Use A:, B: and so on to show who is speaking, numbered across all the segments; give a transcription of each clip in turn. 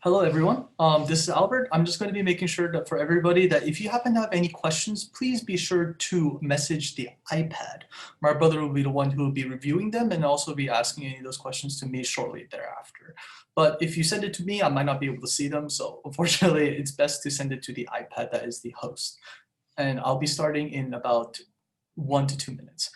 A: Hello, everyone. This is Albert. I'm just going to be making sure that for everybody that if you happen to have any questions, please be sure to message the iPad. My brother will be the one who will be reviewing them and also be asking any of those questions to me shortly thereafter. But if you send it to me, I might not be able to see them. So unfortunately, it's best to send it to the iPad that is the host. And I'll be starting in about 1 to 2 minutes.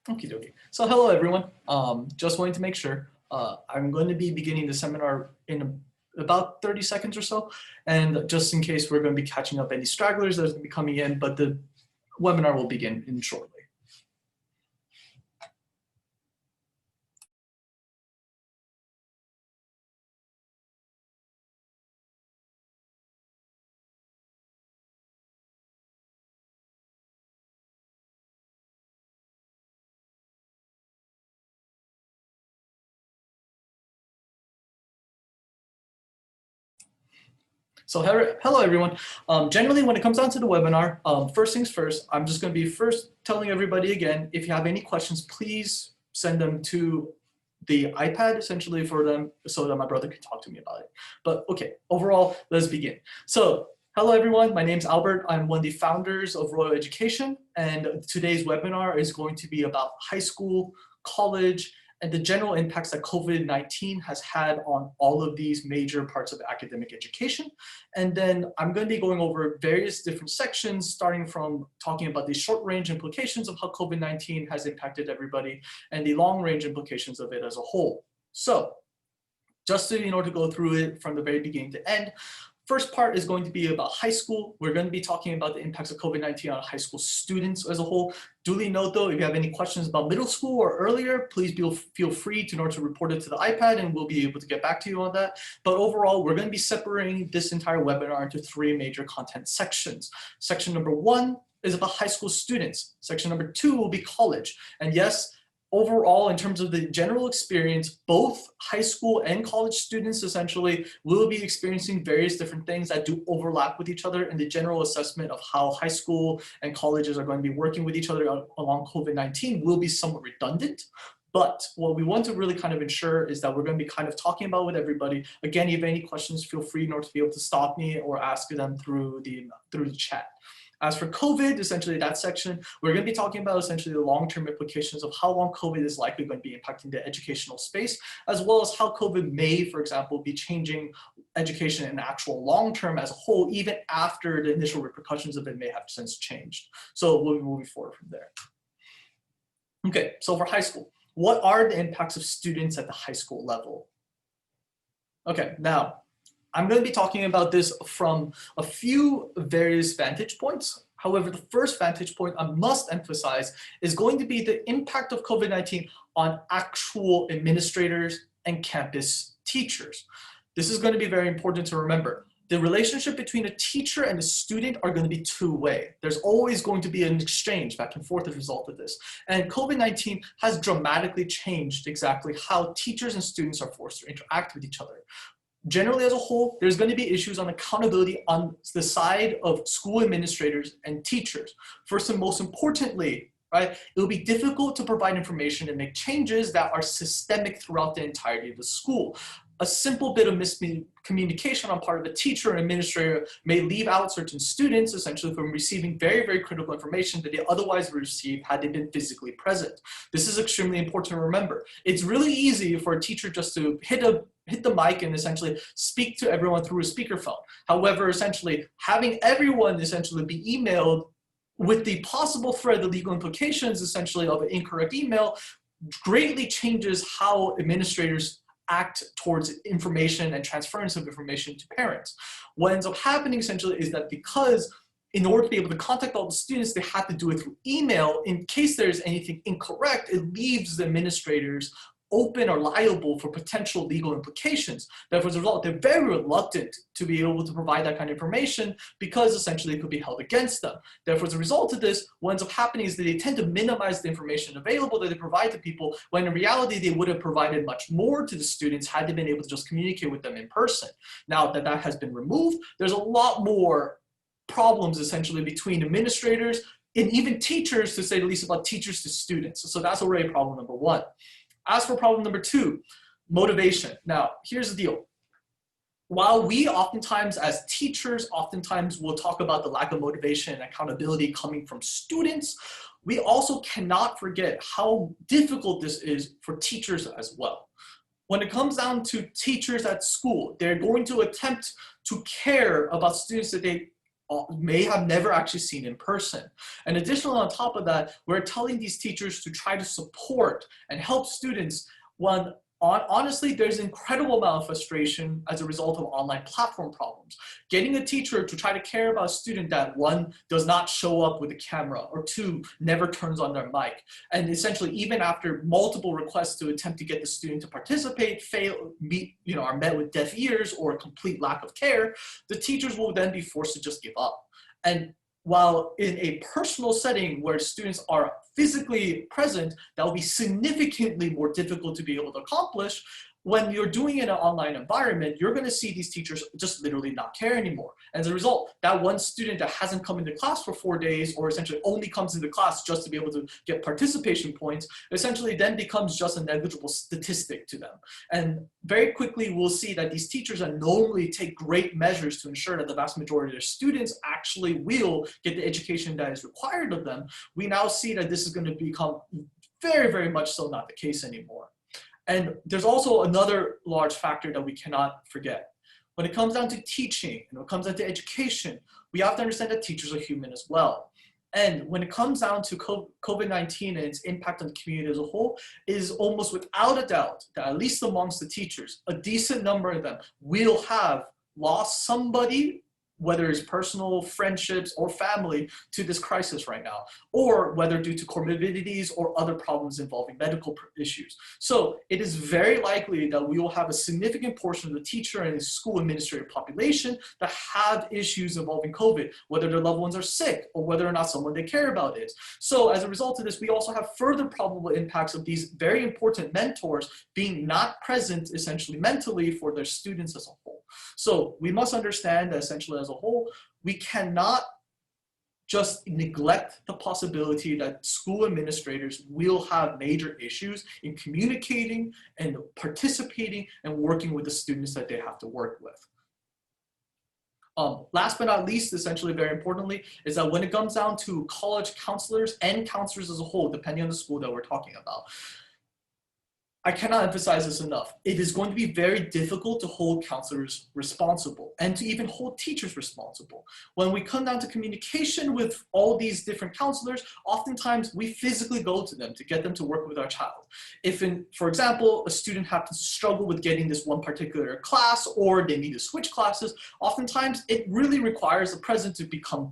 A: Okie dokie. So hello, everyone. Just wanting to make sure I'm going to be beginning the seminar in about 30 seconds or so. And just in case we're going to be catching up any stragglers that's going to be coming in, but the webinar will begin in shortly. So hello, everyone. Generally, when it comes down to the webinar, first things first, I'm just going to be first telling everybody again, if you have any questions, please send them to the iPad, essentially, for them so that my brother can talk to me about it. But okay, overall, let's begin. So hello, everyone. My name's Albert. I'm one of the founders of Royal Education, and today's webinar is going to be about high school, college, and the general impacts that COVID-19 has had on all of these major parts of academic education. And then I'm going to be going over various different sections, starting from talking about the short-range implications of how COVID-19 has impacted everybody and the long-range implications of it as a whole. So just to, to go through it from the very beginning to end, first part is going to be about high school. We're going to be talking about the impacts of COVID-19 on high school students as a whole. Duly note though, if you have any questions about middle school or earlier, please feel free to report it to the iPad and we'll be able to get back to you on that. But overall, we're going to be separating this entire webinar into 3 major content sections. Section number 1 is about high school students. Section number 2 will be college. And yes, overall, in terms of the general experience, both high school and college students essentially will be experiencing various different things that do overlap with each other, and the general assessment of how high school and colleges are going to be working with each other along COVID-19 will be somewhat redundant. But what we want to really kind of ensure is that we're going to be kind of talking about with everybody. Again, if you have any questions, feel free to be able to stop me or ask them through the chat. As for COVID, essentially that section, we're going to be talking about essentially the long-term implications of how long COVID is likely going to be impacting the educational space, as well as how COVID may, for example, be changing education in actual long-term as a whole, even after the initial repercussions of it may have since changed. So we'll be moving forward from there. Okay, so for high school, what are the impacts of students at the high school level? Okay, now, I'm going to be talking about this from a few various vantage points. However, the first vantage point I must emphasize is going to be the impact of COVID-19 on actual administrators and campus teachers. This is going to be very important to remember. The relationship between a teacher and a student are going to be two-way. There's always going to be an exchange back and forth as a result of this. And COVID-19 has dramatically changed exactly how teachers and students are forced to interact with each other. Generally, as a whole, there's going to be issues on accountability on the side of school administrators and teachers. First and most importantly, right? It will be difficult to provide information and make changes that are systemic throughout the entirety of the school. A simple bit of miscommunication on part of the teacher and administrator may leave out certain students essentially from receiving very, very critical information that they otherwise would receive had they been physically present. This is extremely important to remember. It's really easy for a teacher just to hit the mic and essentially speak to everyone through a speakerphone. However, essentially having everyone essentially be emailed with the possible threat of legal implications essentially of an incorrect email greatly changes how administrators act towards information and transference of information to parents. What ends up happening essentially is that because in order to be able to contact all the students, they have to do it through email. In case there's anything incorrect, it leaves the administrators open or liable for potential legal implications. Therefore, as a result, they're very reluctant to be able to provide that kind of information because essentially it could be held against them. Therefore, as a result of this, what ends up happening is that they tend to minimize the information available that they provide to people, when in reality, they would have provided much more to the students had they been able to just communicate with them in person. Now that that has been removed, there's a lot more problems essentially between administrators and even teachers, to say the least, about teachers to students. So that's already problem number one. As for problem number two, motivation. Now, here's the deal. While we oftentimes as teachers oftentimes will talk about the lack of motivation and accountability coming from students, we also cannot forget how difficult this is for teachers as well. When it comes down to teachers at school, they're going to attempt to care about students that they may have never actually seen in person. And additionally, on top of that, we're telling these teachers to try to support and help students when honestly, there's an incredible amount of frustration as a result of online platform problems. Getting a teacher to try to care about a student that, one, does not show up with a camera, or two, never turns on their mic. And essentially, even after multiple requests to attempt to get the student to participate, are met with deaf ears or a complete lack of care, the teachers will then be forced to just give up. And while in a personal setting where students are physically present, that will be significantly more difficult to be able to accomplish. When you're doing it in an online environment, you're going to see these teachers just literally not care anymore. As a result, that one student that hasn't come into class for 4 days, or essentially only comes into class just to be able to get participation points, essentially then becomes just a negligible statistic to them. And very quickly, we'll see that these teachers that normally take great measures to ensure that the vast majority of their students actually will get the education that is required of them, we now see that this is going to become very, very much so not the case anymore. And there's also another large factor that we cannot forget. When it comes down to teaching and when it comes down to education, we have to understand that teachers are human as well. And when it comes down to COVID-19 and its impact on the community as a whole, it is almost without a doubt that at least amongst the teachers, a decent number of them will have lost somebody, whether it's personal, friendships, or family, to this crisis right now, or whether due to comorbidities or other problems involving medical issues. So it is very likely that we will have a significant portion of the teacher and the school administrative population that have issues involving COVID, whether their loved ones are sick or whether or not someone they care about is. So as a result of this, we also have further probable impacts of these very important mentors being not present essentially mentally for their students as a whole. So we must understand that essentially as a whole, we cannot just neglect the possibility that school administrators will have major issues in communicating and participating and working with the students that they have to work with. Last but not least, essentially very importantly, is that when it comes down to college counselors and counselors as a whole, depending on the school that we're talking about, I cannot emphasize this enough. It is going to be very difficult to hold counselors responsible and to even hold teachers responsible. When we come down to communication with all these different counselors, oftentimes we physically go to them to get them to work with our child. If, for example, a student happens to struggle with getting this one particular class or they need to switch classes, oftentimes it really requires the president to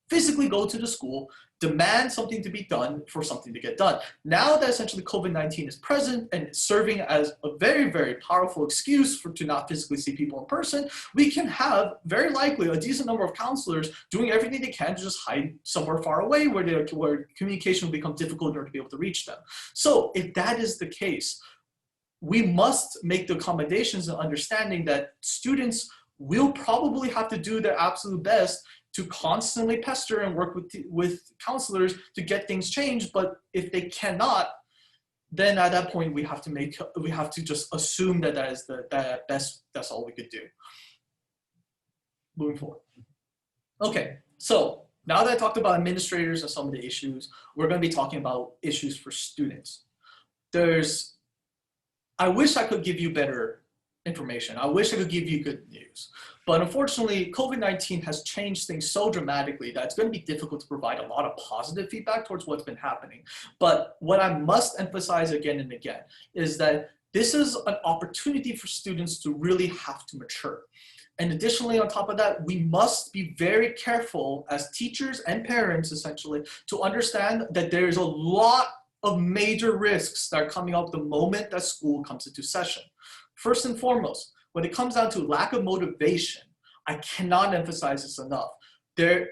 A: physically go to the school, demand something to be done for something to get done. Now that essentially COVID-19 is present and serving as a very, very powerful excuse to not physically see people in person, we can have very likely a decent number of counselors doing everything they can to just hide somewhere far away where communication will become difficult in order to be able to reach them. So if that is the case, we must make the accommodations and understanding that students will probably have to do their absolute best to constantly pester and work with counselors to get things changed. But if they cannot, then at that point we have to just assume that that's all we could do. Moving forward. Okay, so now that I talked about administrators and some of the issues, we're going to be talking about issues for students. I wish I could give you better information. I wish I could give you good news. But unfortunately, COVID-19 has changed things so dramatically that it's going to be difficult to provide a lot of positive feedback towards what's been happening. But what I must emphasize again and again is that this is an opportunity for students to really have to mature. And additionally, on top of that, we must be very careful as teachers and parents, essentially, to understand that there is a lot of major risks that are coming up the moment that school comes into session. First and foremost, when it comes down to lack of motivation, I cannot emphasize this enough. There's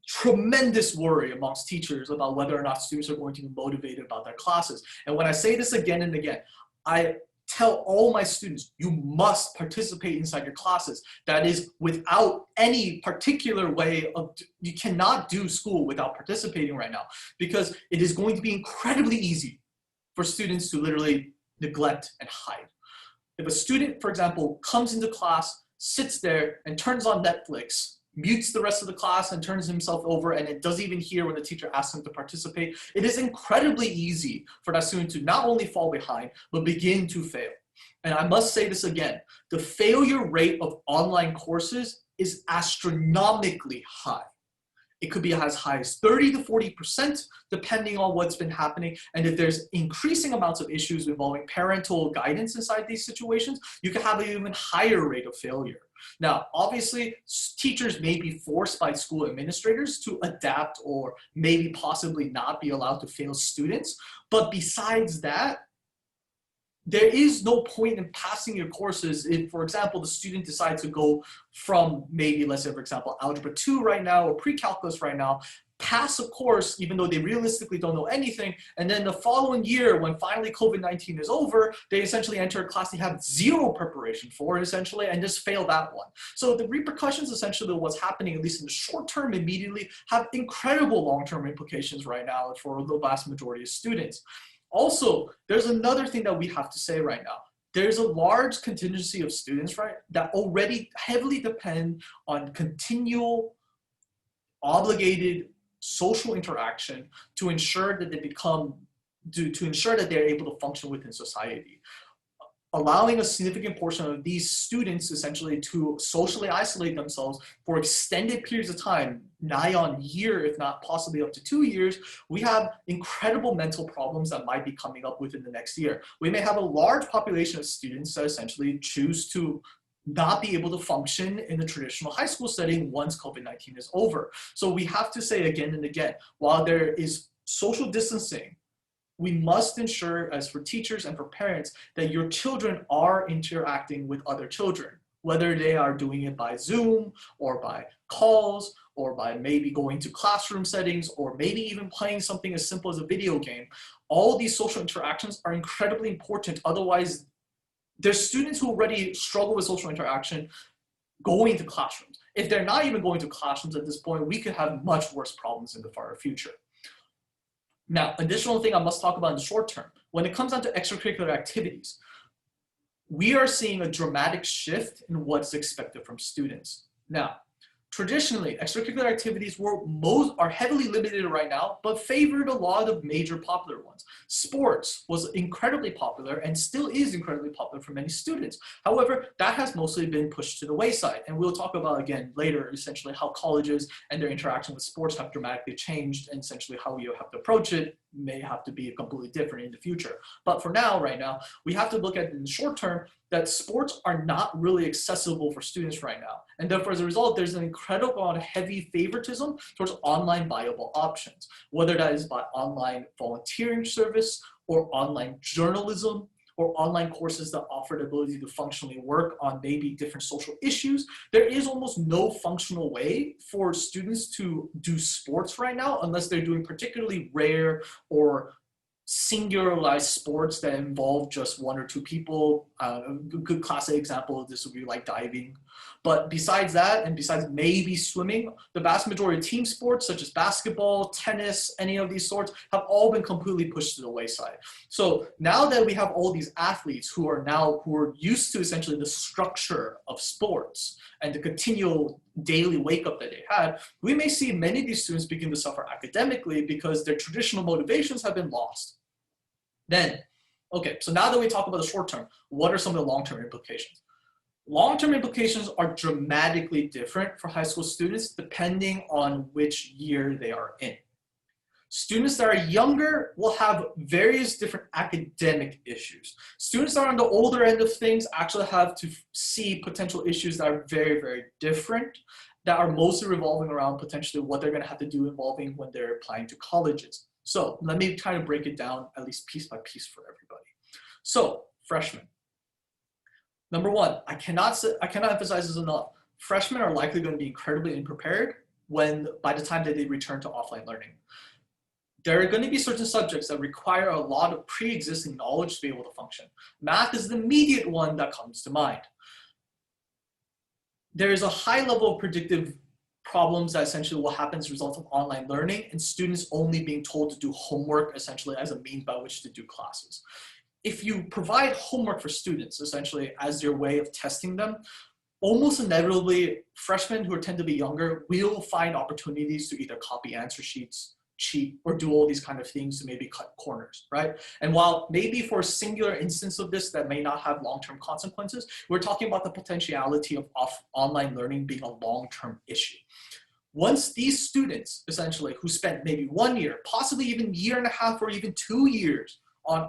A: tremendous worry amongst teachers about whether or not students are going to be motivated about their classes. And when I say this again and again, I tell all my students, you must participate inside your classes. That is without any particular way of, you cannot do school without participating right now, because it is going to be incredibly easy for students to literally neglect and hide. If a student, for example, comes into class, sits there and turns on Netflix, mutes the rest of the class and turns himself over and it doesn't even hear when the teacher asks him to participate, it is incredibly easy for that student to not only fall behind, but begin to fail. And I must say this again, the failure rate of online courses is astronomically high. It could be as high as 30 to 40%, depending on what's been happening. And if there's increasing amounts of issues involving parental guidance inside these situations, you can have an even higher rate of failure. Now, obviously, teachers may be forced by school administrators to adapt or maybe possibly not be allowed to fail students. But besides that, there is no point in passing your courses if, for example, the student decides to go from maybe, let's say, for example, Algebra 2 right now or pre-calculus right now, pass a course even though they realistically don't know anything, and then the following year when finally COVID-19 is over, they essentially enter a class they have zero preparation for, essentially, and just fail that one. So the repercussions essentially of what's happening, at least in the short term immediately, have incredible long-term implications right now for the vast majority of students. Also, there's another thing that we have to say right now. There's a large contingency of students, right, that already heavily depend on continual, obligated social interaction to ensure that to ensure that they're able to function within society. Allowing a significant portion of these students essentially to socially isolate themselves for extended periods of time, nigh on a year, if not possibly up to 2 years, we have incredible mental problems that might be coming up within the next year. We may have a large population of students that essentially choose to not be able to function in the traditional high school setting once COVID-19 is over. So we have to say again and again, while there is social distancing, we must ensure, as for teachers and for parents, that your children are interacting with other children, whether they are doing it by Zoom or by calls or by maybe going to classroom settings or maybe even playing something as simple as a video game. All these social interactions are incredibly important. Otherwise, there's students who already struggle with social interaction going to classrooms. If they're not even going to classrooms at this point, we could have much worse problems in the far future. Now, additional thing I must talk about in the short term, when it comes down to extracurricular activities, we are seeing a dramatic shift in what's expected from students. Now, traditionally, extracurricular activities are heavily limited right now, but favored a lot of major popular ones. Sports was incredibly popular and still is incredibly popular for many students. However, that has mostly been pushed to the wayside. And we'll talk about again later, essentially how colleges and their interaction with sports have dramatically changed, and essentially how you have to approach it may have to be completely different in the future. But for now, right now, we have to look at in the short term that sports are not really accessible for students right now. And therefore, as a result, there's an incredible amount of heavy favoritism towards online viable options, whether that is by online volunteering service or online journalism or online courses that offer the ability to functionally work on maybe different social issues. There is almost no functional way for students to do sports right now unless they're doing particularly rare or singularized sports that involve just one or two people. A good classic example of this would be like diving. But besides that, and besides maybe swimming, the vast majority of team sports such as basketball, tennis, any of these sorts have all been completely pushed to the wayside. So now that we have all these athletes who are used to essentially the structure of sports and the continual daily wake up that they had, we may see many of these students begin to suffer academically because their traditional motivations have been lost. Then, okay, so now that we talk about the short term, what are some of the long-term implications? Long-term implications are dramatically different for high school students depending on which year they are in. Students that are younger will have various different academic issues. Students that are on the older end of things actually have to see potential issues that are very, very different, that are mostly revolving around potentially what they're going to have to do involving when they're applying to colleges. So let me kind of break it down at least piece by piece for everybody. So freshmen. Number one, I cannot emphasize this enough. Freshmen are likely going to be incredibly unprepared by the time that they return to offline learning. There are going to be certain subjects that require a lot of pre-existing knowledge to be able to function. Math is the immediate one that comes to mind. There is a high level of predictive problems that essentially will happen as a result of online learning and students only being told to do homework essentially as a means by which to do classes. If you provide homework for students essentially as your way of testing them, almost inevitably freshmen who tend to be younger will find opportunities to either copy answer sheets, cheat, or do all these kind of things to maybe cut corners, right? And while maybe for a singular instance of this that may not have long-term consequences, we're talking about the potentiality of online learning being a long-term issue. Once these students essentially who spent maybe 1 year, possibly even year and a half or even 2 years on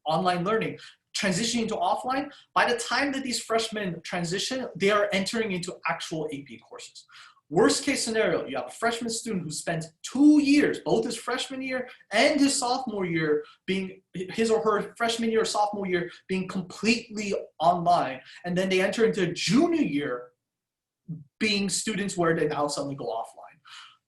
A: online learning, transitioning to offline, by the time that these freshmen transition, they are entering into actual AP courses. Worst case scenario, you have a freshman student who spent 2 years, both his freshman year and his sophomore year, being his or her freshman year or sophomore year being completely online, and then they enter into a junior year being students where they now suddenly go offline.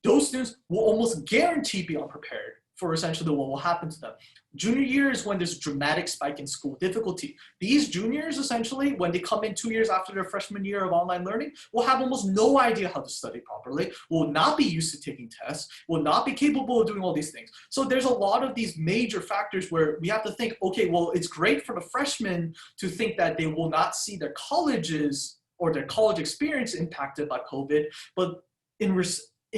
A: Those students will almost guarantee be unprepared for essentially what will happen to them. Junior year is when there's a dramatic spike in school difficulty. These juniors essentially, when they come in 2 years after their freshman year of online learning, will have almost no idea how to study properly, will not be used to taking tests, will not be capable of doing all these things. So there's a lot of these major factors where we have to think, okay, well, it's great for the freshmen to think that they will not see their colleges or their college experience impacted by COVID, but in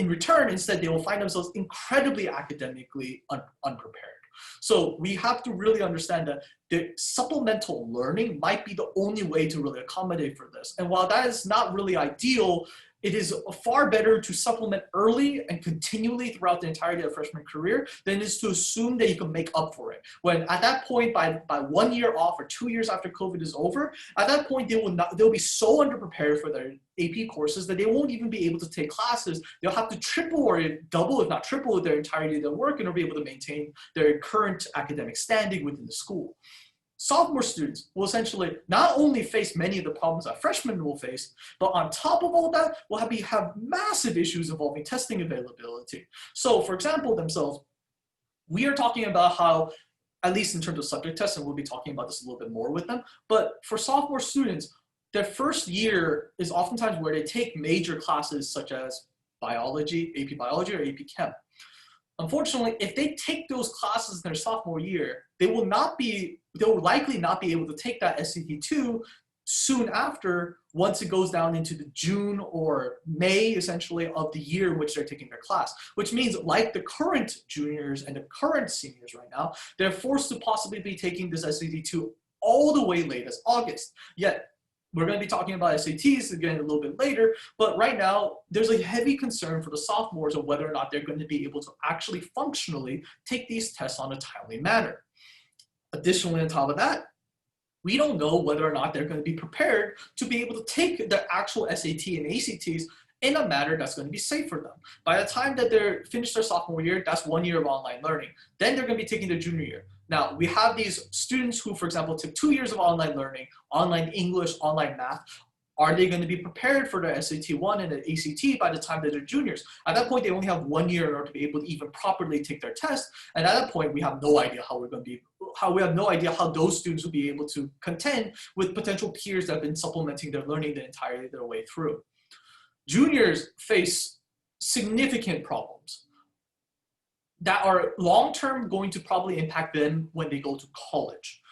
A: return, instead, they will find themselves incredibly academically unprepared. So we have to really understand that the supplemental learning might be the only way to really accommodate for this. And while that is not really ideal, it is far better to supplement early and continually throughout the entirety of freshman career than it is to assume that you can make up for it. When at that point, by 1 year off or 2 years after COVID is over, at that point they'll be so underprepared for their AP courses that they won't even be able to take classes. They'll have to triple or double, if not triple, their entirety of their work in order to be able to maintain their current academic standing within the school. Sophomore students will essentially not only face many of the problems that freshmen will face, but on top of all that, will have massive issues involving testing availability. So for example, we are talking about how, at least in terms of subject tests, and we'll be talking about this a little bit more with them, but for sophomore students, their first year is oftentimes where they take major classes such as biology, AP biology, or AP chem. Unfortunately, if they take those classes in their sophomore year, they will likely not be able to take that SAT-2 soon after, once it goes down into the June or May, essentially, of the year in which they're taking their class. Which means, like the current juniors and the current seniors right now, they're forced to possibly be taking this SAT-2 all the way late as August. Yet, we're going to be talking about SATs again a little bit later, but right now, there's a heavy concern for the sophomores of whether or not they're going to be able to actually functionally take these tests on a timely manner. Additionally, on top of that, we don't know whether or not they're going to be prepared to be able to take the actual SAT and ACTs in a manner that's going to be safe for them. By the time that they're finished their sophomore year, that's 1 year of online learning. Then they're going to be taking their junior year. Now, we have these students who, for example, took 2 years of online learning, online English, online math. Are they going to be prepared for their SAT-1 and the ACT by the time that they're juniors? At that point, they only have 1 year in order to be able to even properly take their test. And at that point, we have no idea how those students will be able to contend with potential peers that have been supplementing their learning the entire their way through. Juniors face significant problems that are long-term going to probably impact them when they go to college.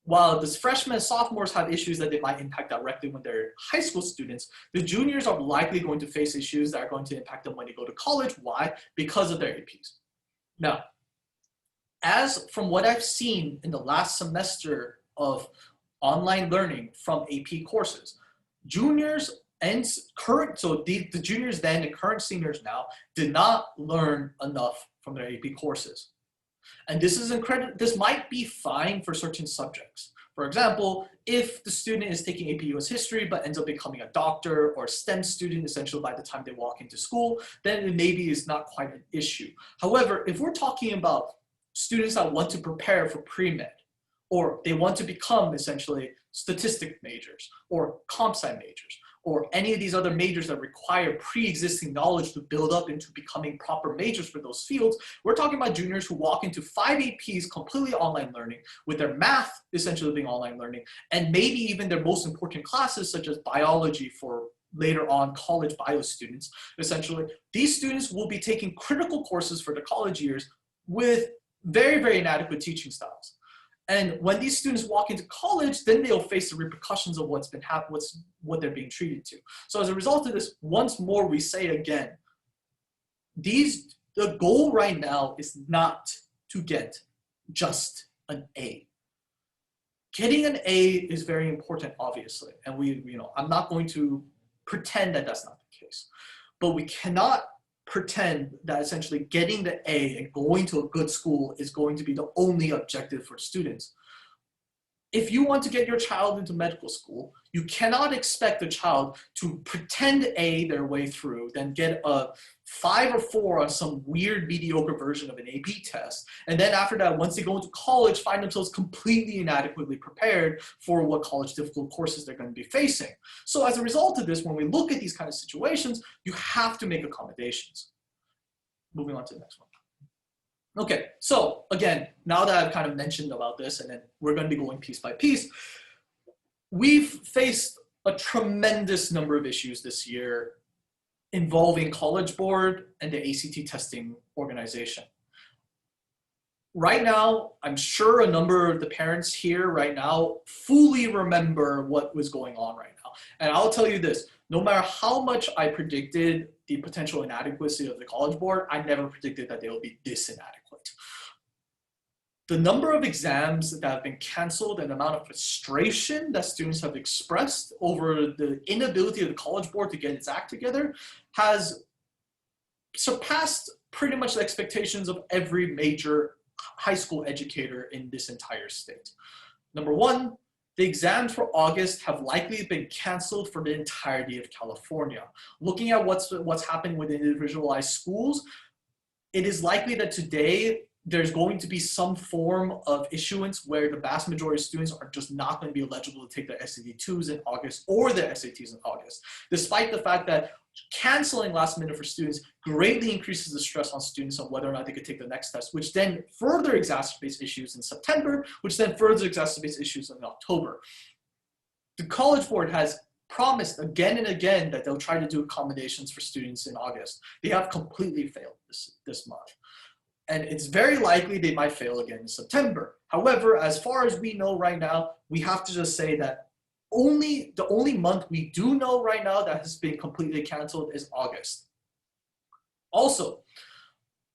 A: While the freshmen and sophomores have issues that they might impact directly when they're high school students, the juniors are likely going to face issues that are going to impact them when they go to college. Why? Because of their APs. Now, as from what I've seen in the last semester of online learning from AP courses, juniors and the juniors then and current seniors now did not learn enough from their AP courses. And this might be fine for certain subjects. For example, if the student is taking AP US history but ends up becoming a doctor or a STEM student essentially by the time they walk into school, then it maybe is not quite an issue. However, if we're talking about students that want to prepare for pre-med, or they want to become essentially statistic majors or comp sci majors, or any of these other majors that require pre-existing knowledge to build up into becoming proper majors for those fields, we're talking about juniors who walk into 5 APs completely online learning, with their math essentially being online learning, and maybe even their most important classes such as biology for later on college bio students. Essentially, these students will be taking critical courses for the college years with very, very inadequate teaching styles. And when these students walk into college, then they'll face the repercussions of what they're being treated to. So as a result of this, once more we say again, the goal right now is not to get just an A. Getting an A is very important, obviously, and I'm not going to pretend that that's not the case, but we cannot pretend that essentially getting the A and going to a good school is going to be the only objective for students. If you want to get your child into medical school, you cannot expect the child to pretend A their way through, then get a 5 or 4 on some weird mediocre version of an AP test, and then after that, once they go into college, find themselves completely inadequately prepared for what college difficult courses they're going to be facing. So as a result of this, when we look at these kind of situations, you have to make accommodations. Moving on to the next one. Okay, so again, now that I've kind of mentioned about this, and then we're going to be going piece by piece, we've faced a tremendous number of issues this year involving College Board and the ACT testing organization. Right now, I'm sure a number of the parents here right now fully remember what was going on right now. And I'll tell you this, no matter how much I predicted the potential inadequacy of the College Board, I never predicted that they will be this inadequate. The number of exams that have been canceled and the amount of frustration that students have expressed over the inability of the College Board to get its act together has surpassed pretty much the expectations of every major high school educator in this entire state. Number one, the exams for August have likely been canceled for the entirety of California. Looking at what's happening with individualized schools, it is likely that today there's going to be some form of issuance where the vast majority of students are just not going to be eligible to take their SAT-2s in August or their SATs in August, despite the fact that canceling last minute for students greatly increases the stress on students on whether or not they could take the next test, which then further exacerbates issues in September, which then further exacerbates issues in October. The College Board has promised again and again that they'll try to do accommodations for students in August. They have completely failed this month. And it's very likely they might fail again in September. However, as far as we know right now, we have to just say that the only month we do know right now that has been completely canceled is August. Also,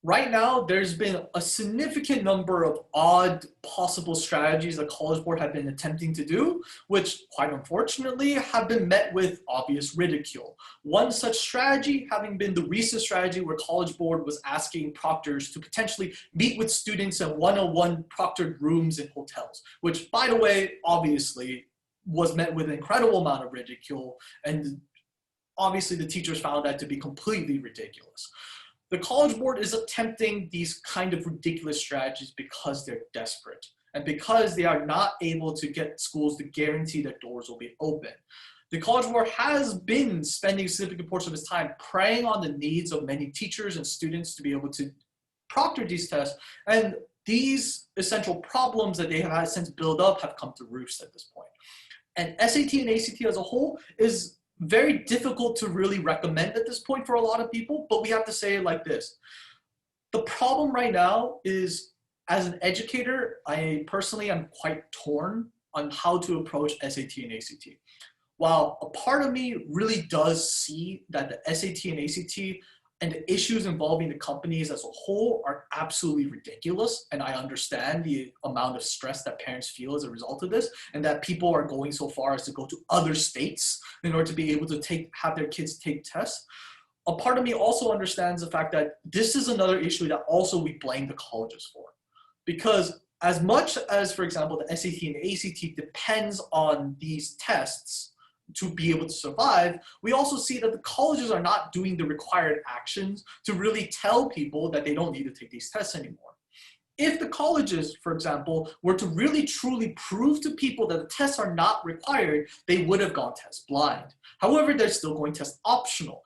A: right now, there's been a significant number of odd possible strategies the College Board have been attempting to do, which quite unfortunately have been met with obvious ridicule. One such strategy having been the recent strategy where College Board was asking proctors to potentially meet with students in one-on-one proctored rooms in hotels, which, by the way, obviously was met with an incredible amount of ridicule, and obviously the teachers found that to be completely ridiculous. The College Board is attempting these kind of ridiculous strategies because they're desperate and because they are not able to get schools to guarantee that doors will be open. The College Board has been spending a significant portion of its time preying on the needs of many teachers and students to be able to proctor these tests, and these essential problems that they have had since built up have come to roost at this point. And SAT and ACT as a whole is very difficult to really recommend at this point for a lot of people, but we have to say it like this. The problem right now is, as an educator, I personally am quite torn on how to approach SAT and ACT. While a part of me really does see that the SAT and ACT and the issues involving the companies as a whole are absolutely ridiculous, and I understand the amount of stress that parents feel as a result of this, and that people are going so far as to go to other states in order to be able to have their kids take tests. A part of me also understands the fact that this is another issue that also we blame the colleges for. Because as much as, for example, the SAT and ACT depends on these tests to be able to survive, we also see that the colleges are not doing the required actions to really tell people that they don't need to take these tests anymore. If the colleges, for example, were to really truly prove to people that the tests are not required, they would have gone test blind. However, they're still going test optional,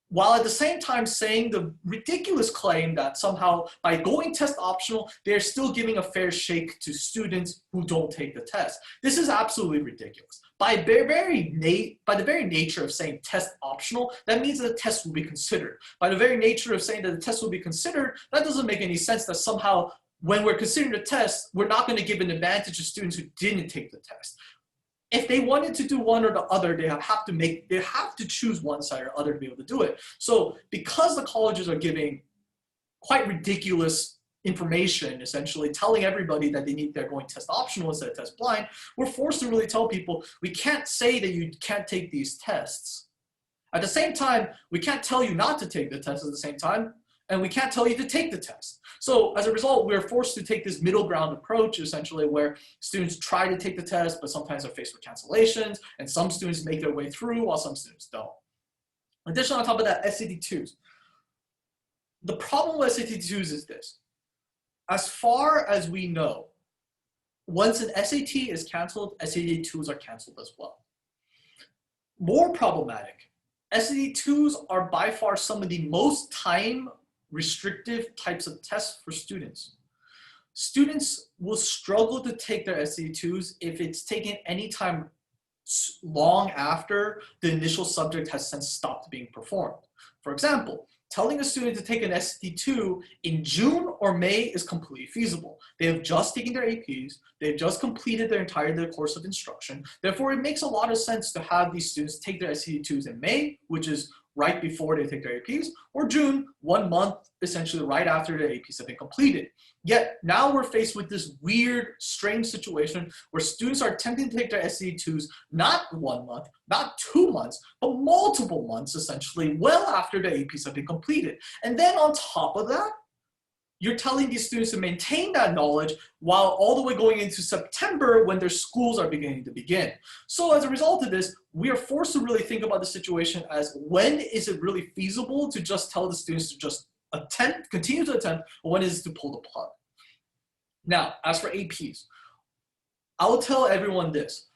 A: while at the same time saying the ridiculous claim that somehow by going test optional, they're still giving a fair shake to students who don't take the test. This is absolutely ridiculous. By the very nature of saying test optional, that means that the test will be considered. By the very nature of saying that the test will be considered, that doesn't make any sense that somehow when we're considering the test, we're not going to give an advantage to students who didn't take the test. If they wanted to do one or the other, they have to choose one side or other to be able to do it. So because the colleges are giving quite ridiculous information, essentially telling everybody that they're going test optional instead of test blind, we're forced to really tell people, we can't say that you can't take these tests. At the same time, we can't tell you not to take the test at the same time, and we can't tell you to take the test. So as a result, we're forced to take this middle ground approach, essentially, where students try to take the test, but sometimes are faced with cancellations, and some students make their way through while some students don't. Additionally, on top of that, SAT-2s. The problem with SAT-2s is this. As far as we know, once an SAT is canceled, SAT-2s are canceled as well. More problematic, SAT-2s are by far some of the most time-restrictive types of tests for students. Students will struggle to take their SAT-2s if it's taken any time long after the initial subject has since stopped being performed. For example, telling a student to take an SAT-2 in June or May is completely feasible. They have just taken their APs, they've just completed their entire course of instruction. Therefore, it makes a lot of sense to have these students take their SAT-2s in May, which is right before they take their APs, or June, 1 month, essentially right after their APs have been completed. Yet now we're faced with this weird, strange situation where students are attempting to take their SAT-2s not 1 month, not 2 months, but multiple months, essentially, well after the APs have been completed. And then on top of that, you're telling these students to maintain that knowledge while all the way going into September when their schools are beginning to begin. So as a result of this, we are forced to really think about the situation as when is it really feasible to just tell the students to just continue to attempt, or when is it to pull the plug? Now, as for APs, I will tell everyone this.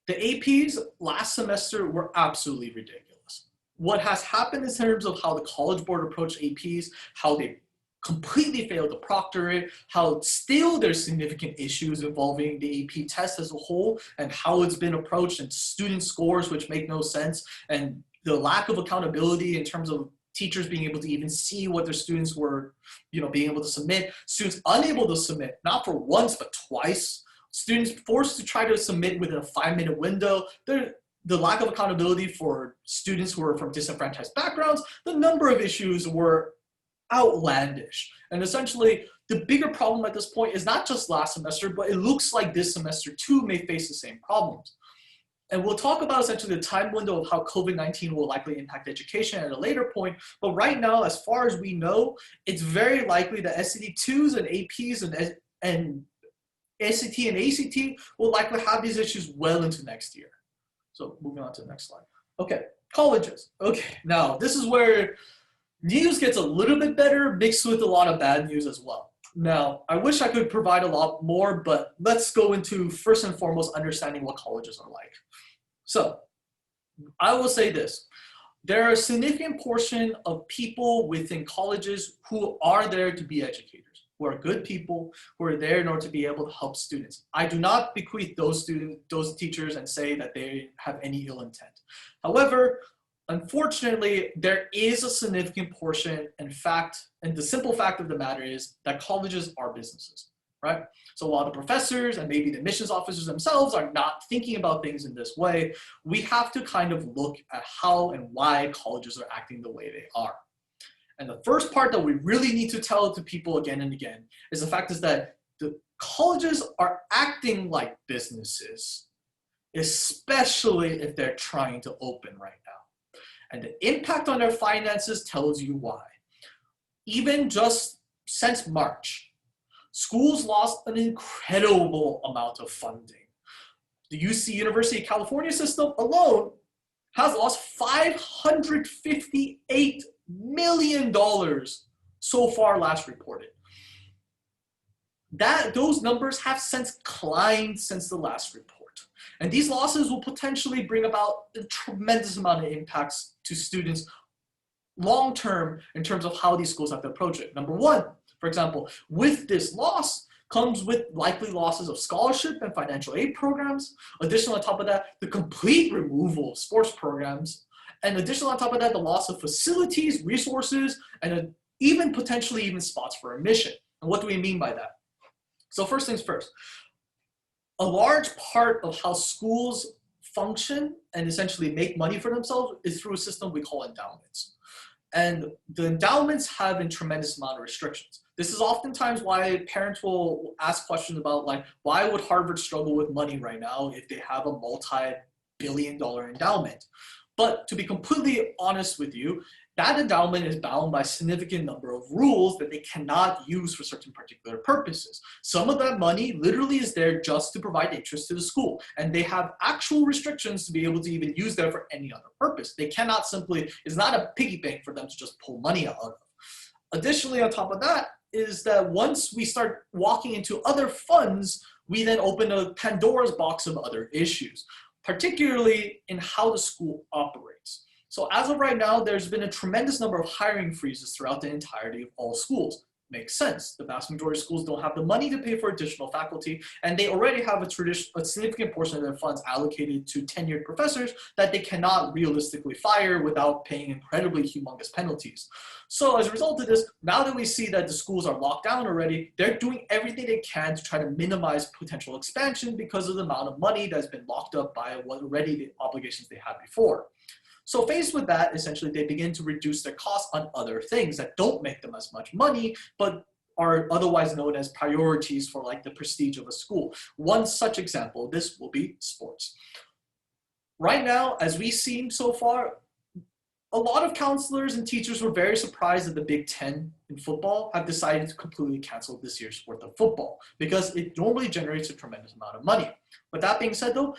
A: The APs last semester were absolutely ridiculous. What has happened in terms of how the College Board approached APs, how they completely failed to proctor it, how still there's significant issues involving the AP test as a whole, and how it's been approached, and student scores which make no sense, and the lack of accountability in terms of teachers being able to even see what their students were, being able to submit, students unable to submit, not for once, but twice, students forced to try to submit within a 5-minute window, the lack of accountability for students who are from disenfranchised backgrounds, the number of issues were outlandish. And essentially, the bigger problem at this point is not just last semester, but it looks like this semester too may face the same problems. And we'll talk about essentially the time window of how COVID-19 will likely impact education at a later point. But right now, as far as we know, it's very likely that SAT-2s and APs and SAT and ACT will likely have these issues well into next year. So moving on to the next slide. Okay, colleges. Okay, now this is where news gets a little bit better mixed with a lot of bad news as well. Now, I wish I could provide a lot more, but let's go into first and foremost understanding what colleges are like. So, I will say this. There are a significant portion of people within colleges who are there to be educators, who are good people, who are there in order to be able to help students. I do not bequeath those teachers and say that they have any ill intent. However, unfortunately, there is a significant portion, in fact, and the simple fact of the matter is that colleges are businesses, right? So while the professors and maybe the admissions officers themselves are not thinking about things in this way, we have to kind of look at how and why colleges are acting the way they are. And the first part that we really need to tell to people again and again is the fact is that the colleges are acting like businesses, especially if they're trying to open right now. And the impact on their finances tells you why. Even just since March, schools lost an incredible amount of funding. The UC University of California system alone has lost $558 million so far last reported. Those numbers have since climbed since the last report. And these losses will potentially bring about a tremendous amount of impacts to students long-term in terms of how these schools have to approach it. Number one, for example, with this loss comes with likely losses of scholarship and financial aid programs. Additionally, on top of that, the complete removal of sports programs. And additionally, on top of that, the loss of facilities, resources, and even potentially even spots for admission. And what do we mean by that? So first things first, a large part of how schools function and essentially make money for themselves is through a system we call endowments. And the endowments have a tremendous amount of restrictions. This is oftentimes why parents will ask questions about like, why would Harvard struggle with money right now if they have a multi-billion-dollar endowment? But to be completely honest with you, that endowment is bound by a significant number of rules that they cannot use for certain particular purposes. Some of that money literally is there just to provide interest to the school, and they have actual restrictions to be able to even use that for any other purpose. They cannot simply, it's not a piggy bank for them to just pull money out of. Additionally, on top of that, is that once we start walking into other funds, we then open a Pandora's box of other issues, particularly in how the school operates. So as of right now, there's been a tremendous number of hiring freezes throughout the entirety of all schools. Makes sense. The vast majority of schools don't have the money to pay for additional faculty, and they already have a significant portion of their funds allocated to tenured professors that they cannot realistically fire without paying incredibly humongous penalties. So as a result of this, now that we see that the schools are locked down already, they're doing everything they can to try to minimize potential expansion because of the amount of money that's been locked up by what already the obligations they had before. So faced with that, essentially they begin to reduce their costs on other things that don't make them as much money, but are otherwise known as priorities for like the prestige of a school. One such example, this will be sports. Right now, as we've seen so far, a lot of counselors and teachers were very surprised that the Big Ten in football have decided to completely cancel this year's sport of football because it normally generates a tremendous amount of money. With that being said though,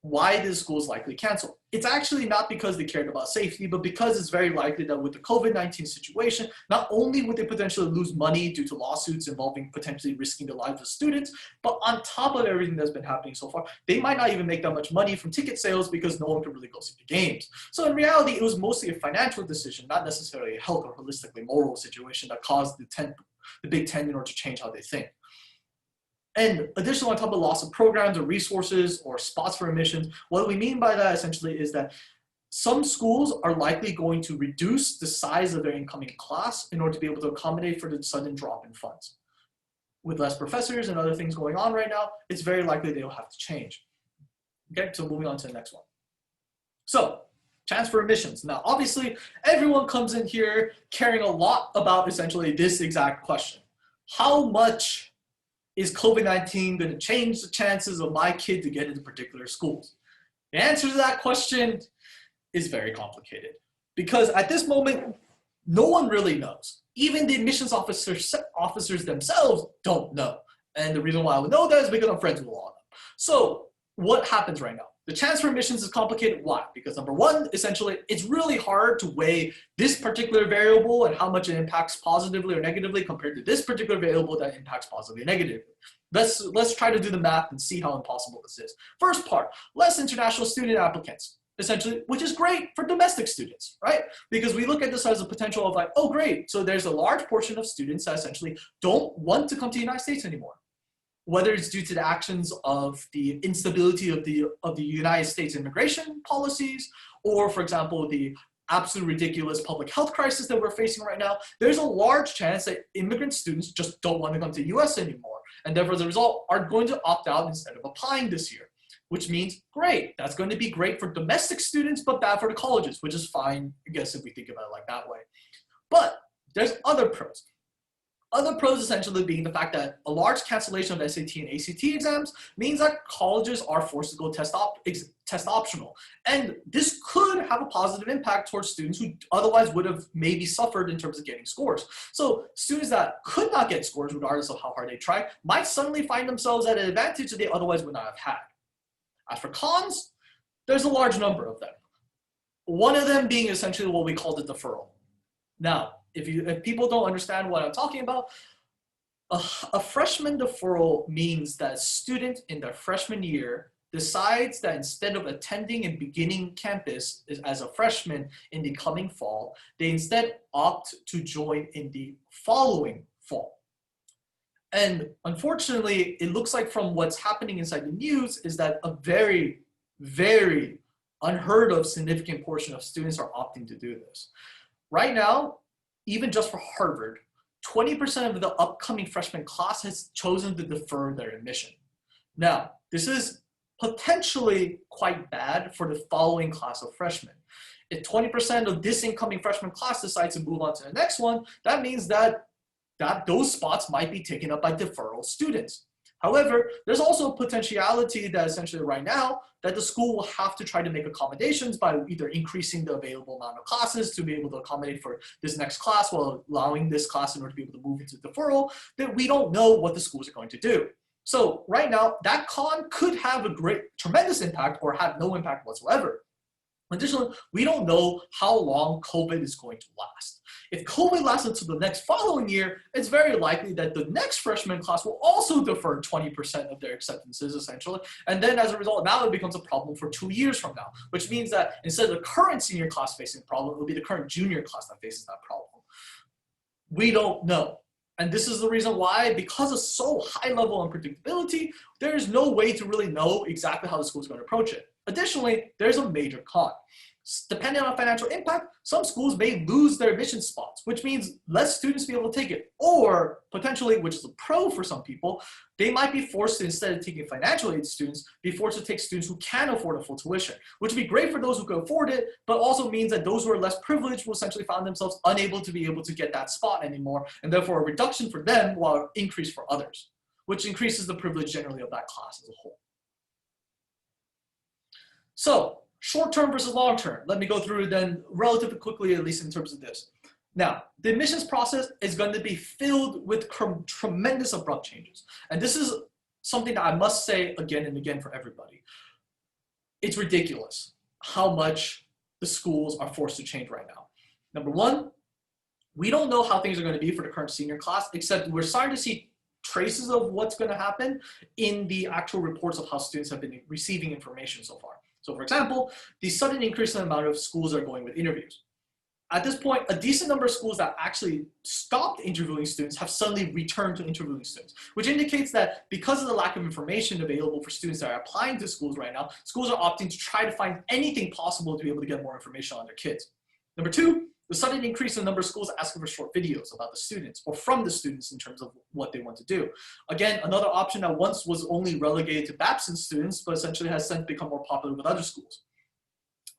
A: why did schools likely cancel? It's actually not because they cared about safety, but because it's very likely that with the COVID-19 situation, not only would they potentially lose money due to lawsuits involving potentially risking the lives of students, but on top of everything that's been happening so far, they might not even make that much money from ticket sales because no one could really go see the games. So in reality, it was mostly a financial decision, not necessarily a health or holistically moral situation that caused the Big Ten in order to change how they think. And additionally, on top of loss of programs or resources or spots for admissions, what we mean by that essentially is that some schools are likely going to reduce the size of their incoming class in order to be able to accommodate for the sudden drop in funds. With less professors and other things going on right now, it's very likely they will have to change. Okay, so moving on to the next one. So, transfer admissions. Now, obviously, everyone comes in here caring a lot about essentially this exact question. How much is COVID-19 going to change the chances of my kid to get into particular schools? The answer to that question is very complicated because at this moment, no one really knows. Even the admissions officers themselves don't know. And the reason why I would know that is because I'm friends with a lot of them. So what happens right now? The transfer admissions is complicated. Why? Because number one, essentially, it's really hard to weigh this particular variable and how much it impacts positively or negatively compared to this particular variable that impacts positively or negatively. Let's try to do the math and see how impossible this is. First part, less international student applicants. essentially, which is great for domestic students, right? Because we look at this as a potential of like, oh, great. So there's a large portion of students that essentially don't want to come to the United States anymore. Whether it's due to the actions of the instability of the United States immigration policies, or for example, the absolute ridiculous public health crisis that we're facing right now, there's a large chance that immigrant students just don't want to come to the US anymore. And therefore, as a result, are going to opt out instead of applying this year, which means, great, that's going to be great for domestic students, but bad for the colleges, which is fine, I guess, if we think about it like that way. But there's other pros. Other pros essentially being the fact that a large cancellation of SAT and ACT exams means that colleges are forced to go test optional. And this could have a positive impact towards students who otherwise would have maybe suffered in terms of getting scores. So students that could not get scores regardless of how hard they try might suddenly find themselves at an advantage that they otherwise would not have had. As for cons, there's a large number of them. One of them being essentially what we call the deferral. Now, if people don't understand what I'm talking about, a freshman deferral means that a student in their freshman year decides that instead of attending and beginning campus as a freshman in the coming fall, they instead opt to join in the following fall. And unfortunately, it looks like from what's happening inside the news is that a very, very unheard of significant portion of students are opting to do this. Right now, even just for Harvard, 20% of the upcoming freshman class has chosen to defer their admission. Now, this is potentially quite bad for the following class of freshmen. If 20% of this incoming freshman class decides to move on to the next one, that means that those spots might be taken up by deferral students. However, there's also a potentiality that essentially right now that the school will have to try to make accommodations by either increasing the available amount of classes to be able to accommodate for this next class while allowing this class in order to be able to move into deferral, that we don't know what the schools are going to do. So right now, that con could have a tremendous impact or have no impact whatsoever. Additionally, we don't know how long COVID is going to last. If COVID lasts until the next following year, it's very likely that the next freshman class will also defer 20% of their acceptances, essentially. And then as a result, now it becomes a problem for 2 years from now, which means that instead of the current senior class facing the problem, it will be the current junior class that faces that problem. We don't know. And this is the reason why, because of so high level unpredictability, there is no way to really know exactly how the school is going to approach it. Additionally, there's a major con. Depending on financial impact, some schools may lose their admission spots, which means less students be able to take it. Or potentially, which is a pro for some people, they might be forced to, instead of taking financial aid students, be forced to take students who can afford a full tuition, which would be great for those who can afford it, but also means that those who are less privileged will essentially find themselves unable to be able to get that spot anymore, and therefore a reduction for them while an increase for others, which increases the privilege generally of that class as a whole. So, short-term versus long-term. Let me go through it then relatively quickly, at least in terms of this. Now, the admissions process is going to be filled with tremendous abrupt changes. And this is something that I must say again and again for everybody. It's ridiculous how much the schools are forced to change right now. Number one, we don't know how things are going to be for the current senior class, except we're starting to see traces of what's going to happen in the actual reports of how students have been receiving information so far. So for example, the sudden increase in the amount of schools that are going with interviews. At this point, a decent number of schools that actually stopped interviewing students have suddenly returned to interviewing students, which indicates that because of the lack of information available for students that are applying to schools right now, schools are opting to try to find anything possible to be able to get more information on their kids. Number two, the sudden increase in the number of schools asking for short videos about the students or from the students in terms of what they want to do. Again, another option that once was only relegated to Babson students, but essentially has since become more popular with other schools.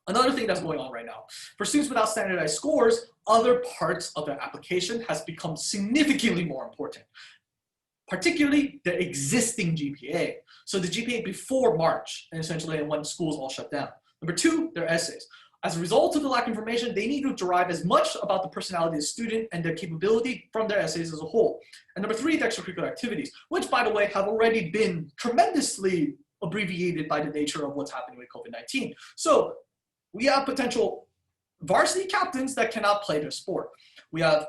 A: Another thing that's going on right now, for students without standardized scores, other parts of their application has become significantly more important, particularly their existing GPA. So the GPA before March, and essentially when schools all shut down. Number two, their essays. As a result of the lack of information, they need to derive as much about the personality of the student and their capability from their essays as a whole. And number three, the extracurricular activities, which by the way, have already been tremendously abbreviated by the nature of what's happening with COVID-19. So we have potential varsity captains that cannot play their sport. We have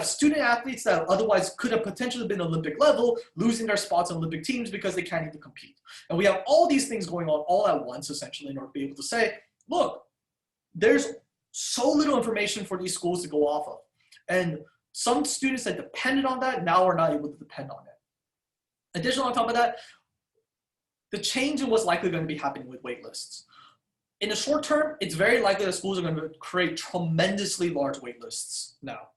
A: student athletes that otherwise could have potentially been Olympic level, losing their spots on Olympic teams because they can't even compete. And we have all these things going on all at once, essentially, in order to be able to say, look, there's so little information for these schools to go off of. And some students that depended on that now are not able to depend on it. Additionally, on top of that, the change in what's likely going to be happening with wait lists. In the short term, it's very likely that schools are going to create tremendously large wait lists now.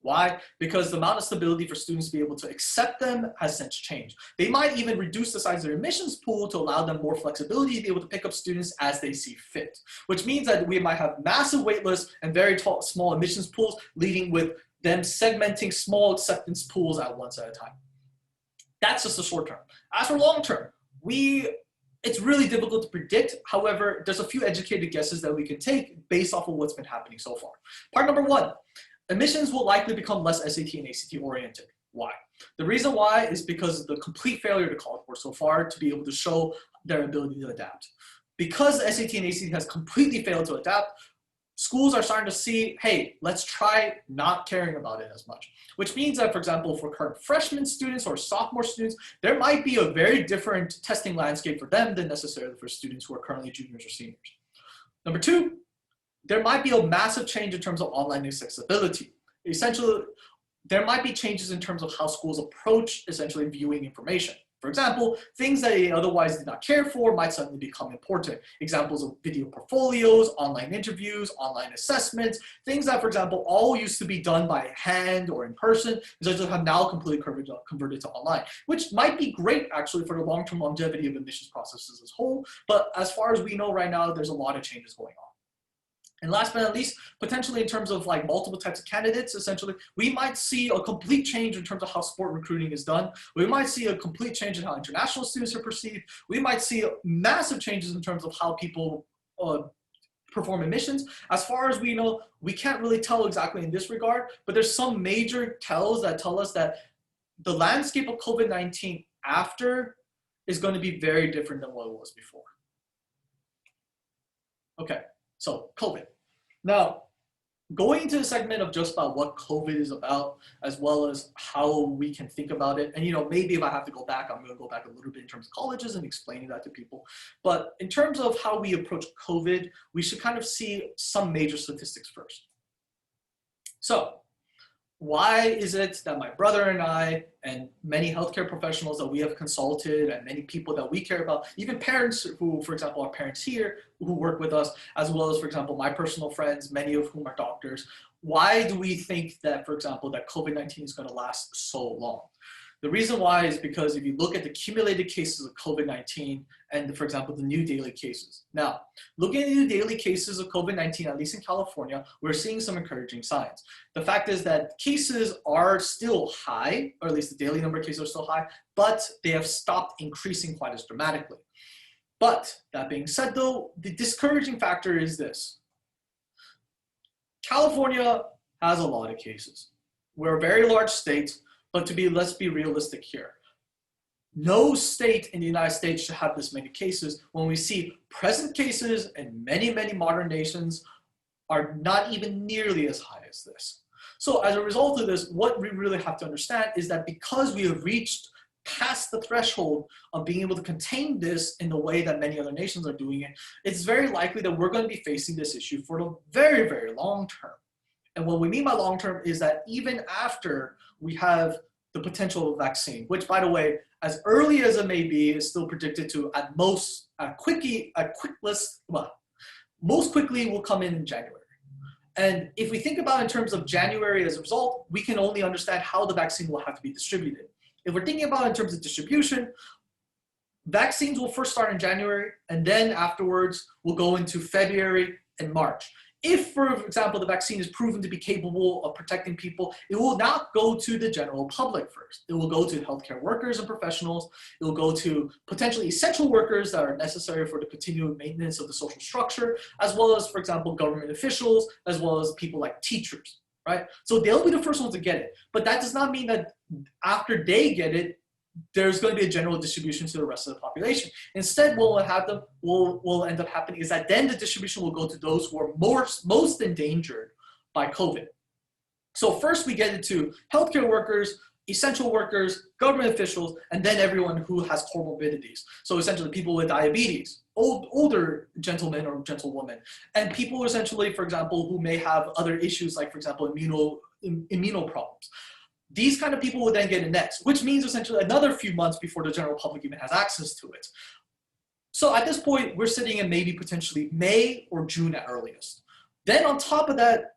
A: Why? Because the amount of stability for students to be able to accept them has since changed. They might even reduce the size of their admissions pool to allow them more flexibility to be able to pick up students as they see fit, which means that we might have massive wait lists and very small admissions pools, leading with them segmenting small acceptance pools at once at a time. That's just the short term. As for long term, it's really difficult to predict. However, there's a few educated guesses that we can take based off of what's been happening so far. Part number one, admissions will likely become less SAT and ACT oriented. Why? The reason why is because of the complete failure of the College Board so far to be able to show their ability to adapt. Because the SAT and ACT has completely failed to adapt, schools are starting to see, hey, let's try not caring about it as much. Which means that, for example, for current freshman students or sophomore students, there might be a very different testing landscape for them than necessarily for students who are currently juniors or seniors. Number two, there might be a massive change in terms of online accessibility. Essentially, there might be changes in terms of how schools approach essentially viewing information. For example, things that they otherwise did not care for might suddenly become important. Examples of video portfolios, online interviews, online assessments, things that, for example, all used to be done by hand or in person, essentially have now completely converted to online, which might be great actually for the long-term longevity of admissions processes as a whole. But as far as we know right now, there's a lot of changes going on. And last but not least, potentially in terms of like multiple types of candidates, essentially, we might see a complete change in terms of how sport recruiting is done. We might see a complete change in how international students are perceived. We might see massive changes in terms of how people perform admissions. As far as we know, we can't really tell exactly in this regard, but there's some major tells that tell us that the landscape of COVID-19 after is going to be very different than what it was before. Okay. So COVID. Now, going into the segment of just about what COVID is about, as well as how we can think about it. And, maybe if I have to go back, I'm going to go back a little bit in terms of colleges and explaining that to people. But in terms of how we approach COVID, we should kind of see some major statistics first. So, why is it that my brother and I and many healthcare professionals that we have consulted and many people that we care about, even parents who, for example, are parents here who work with us, as well as, for example, my personal friends, many of whom are doctors, why do we think that, for example, that COVID-19 is going to last so long? The reason why is because if you look at the accumulated cases of COVID-19 and, for example, the new daily cases. Now, looking at the new daily cases of COVID-19, at least in California, we're seeing some encouraging signs. The fact is that cases are still high, or at least the daily number of cases are still high, but they have stopped increasing quite as dramatically. But that being said, though, the discouraging factor is this. California has a lot of cases. We're a very large state. But let's be realistic here. No state in the United States should have this many cases when we see present cases in many, many modern nations are not even nearly as high as this. So as a result of this, what we really have to understand is that because we have reached past the threshold of being able to contain this in the way that many other nations are doing it, it's very likely that we're going to be facing this issue for the very, very long term. And what we mean by long term is that even after we have the potential of a vaccine, which, by the way, as early as it may be, is still predicted to most quickly will come in January. And if we think about in terms of January as a result, we can only understand how the vaccine will have to be distributed. If we're thinking about in terms of distribution, vaccines will first start in January, and then afterwards will go into February and March. If, for example, the vaccine is proven to be capable of protecting people, it will not go to the general public first. It will go to healthcare workers and professionals. It will go to potentially essential workers that are necessary for the continued maintenance of the social structure, as well as, for example, government officials, as well as people like teachers, right? So they'll be the first ones to get it. But that does not mean that after they get it, there's going to be a general distribution to the rest of the population. Instead, what will end up happening is that then the distribution will go to those who are most endangered by COVID. So first we get into healthcare workers, essential workers, government officials, and then everyone who has comorbidities. So essentially people with diabetes, older gentlemen or gentlewomen, and people essentially, for example, who may have other issues like, for example, immuno problems. These kind of people would then get it next, which means essentially another few months before the general public even has access to it. So at this point, we're sitting in maybe potentially May or June at earliest. Then on top of that,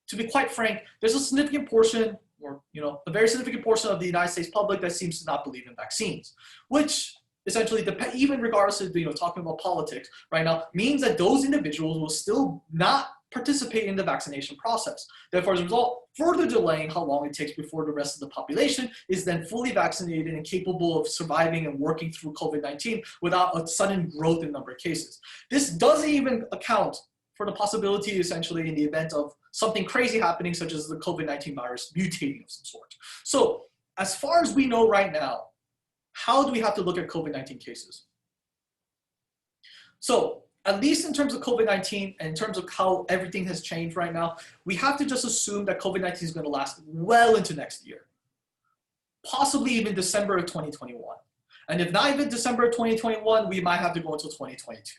A: to be quite frank, there's a significant portion, or a very significant portion of the United States public that seems to not believe in vaccines, which essentially, even regardless of talking about politics right now, means that those individuals will still not participate in the vaccination process. Therefore, as a result, further delaying how long it takes before the rest of the population is then fully vaccinated and capable of surviving and working through COVID-19 without a sudden growth in number of cases. This doesn't even account for the possibility, essentially, in the event of something crazy happening, such as the COVID-19 virus mutating of some sort. So, as far as we know right now, how do we have to look at COVID-19 cases? So, at least in terms of COVID-19 and in terms of how everything has changed right now, we have to just assume that COVID-19 is going to last well into next year, possibly even December of 2021. And if not even December of 2021, we might have to go until 2022.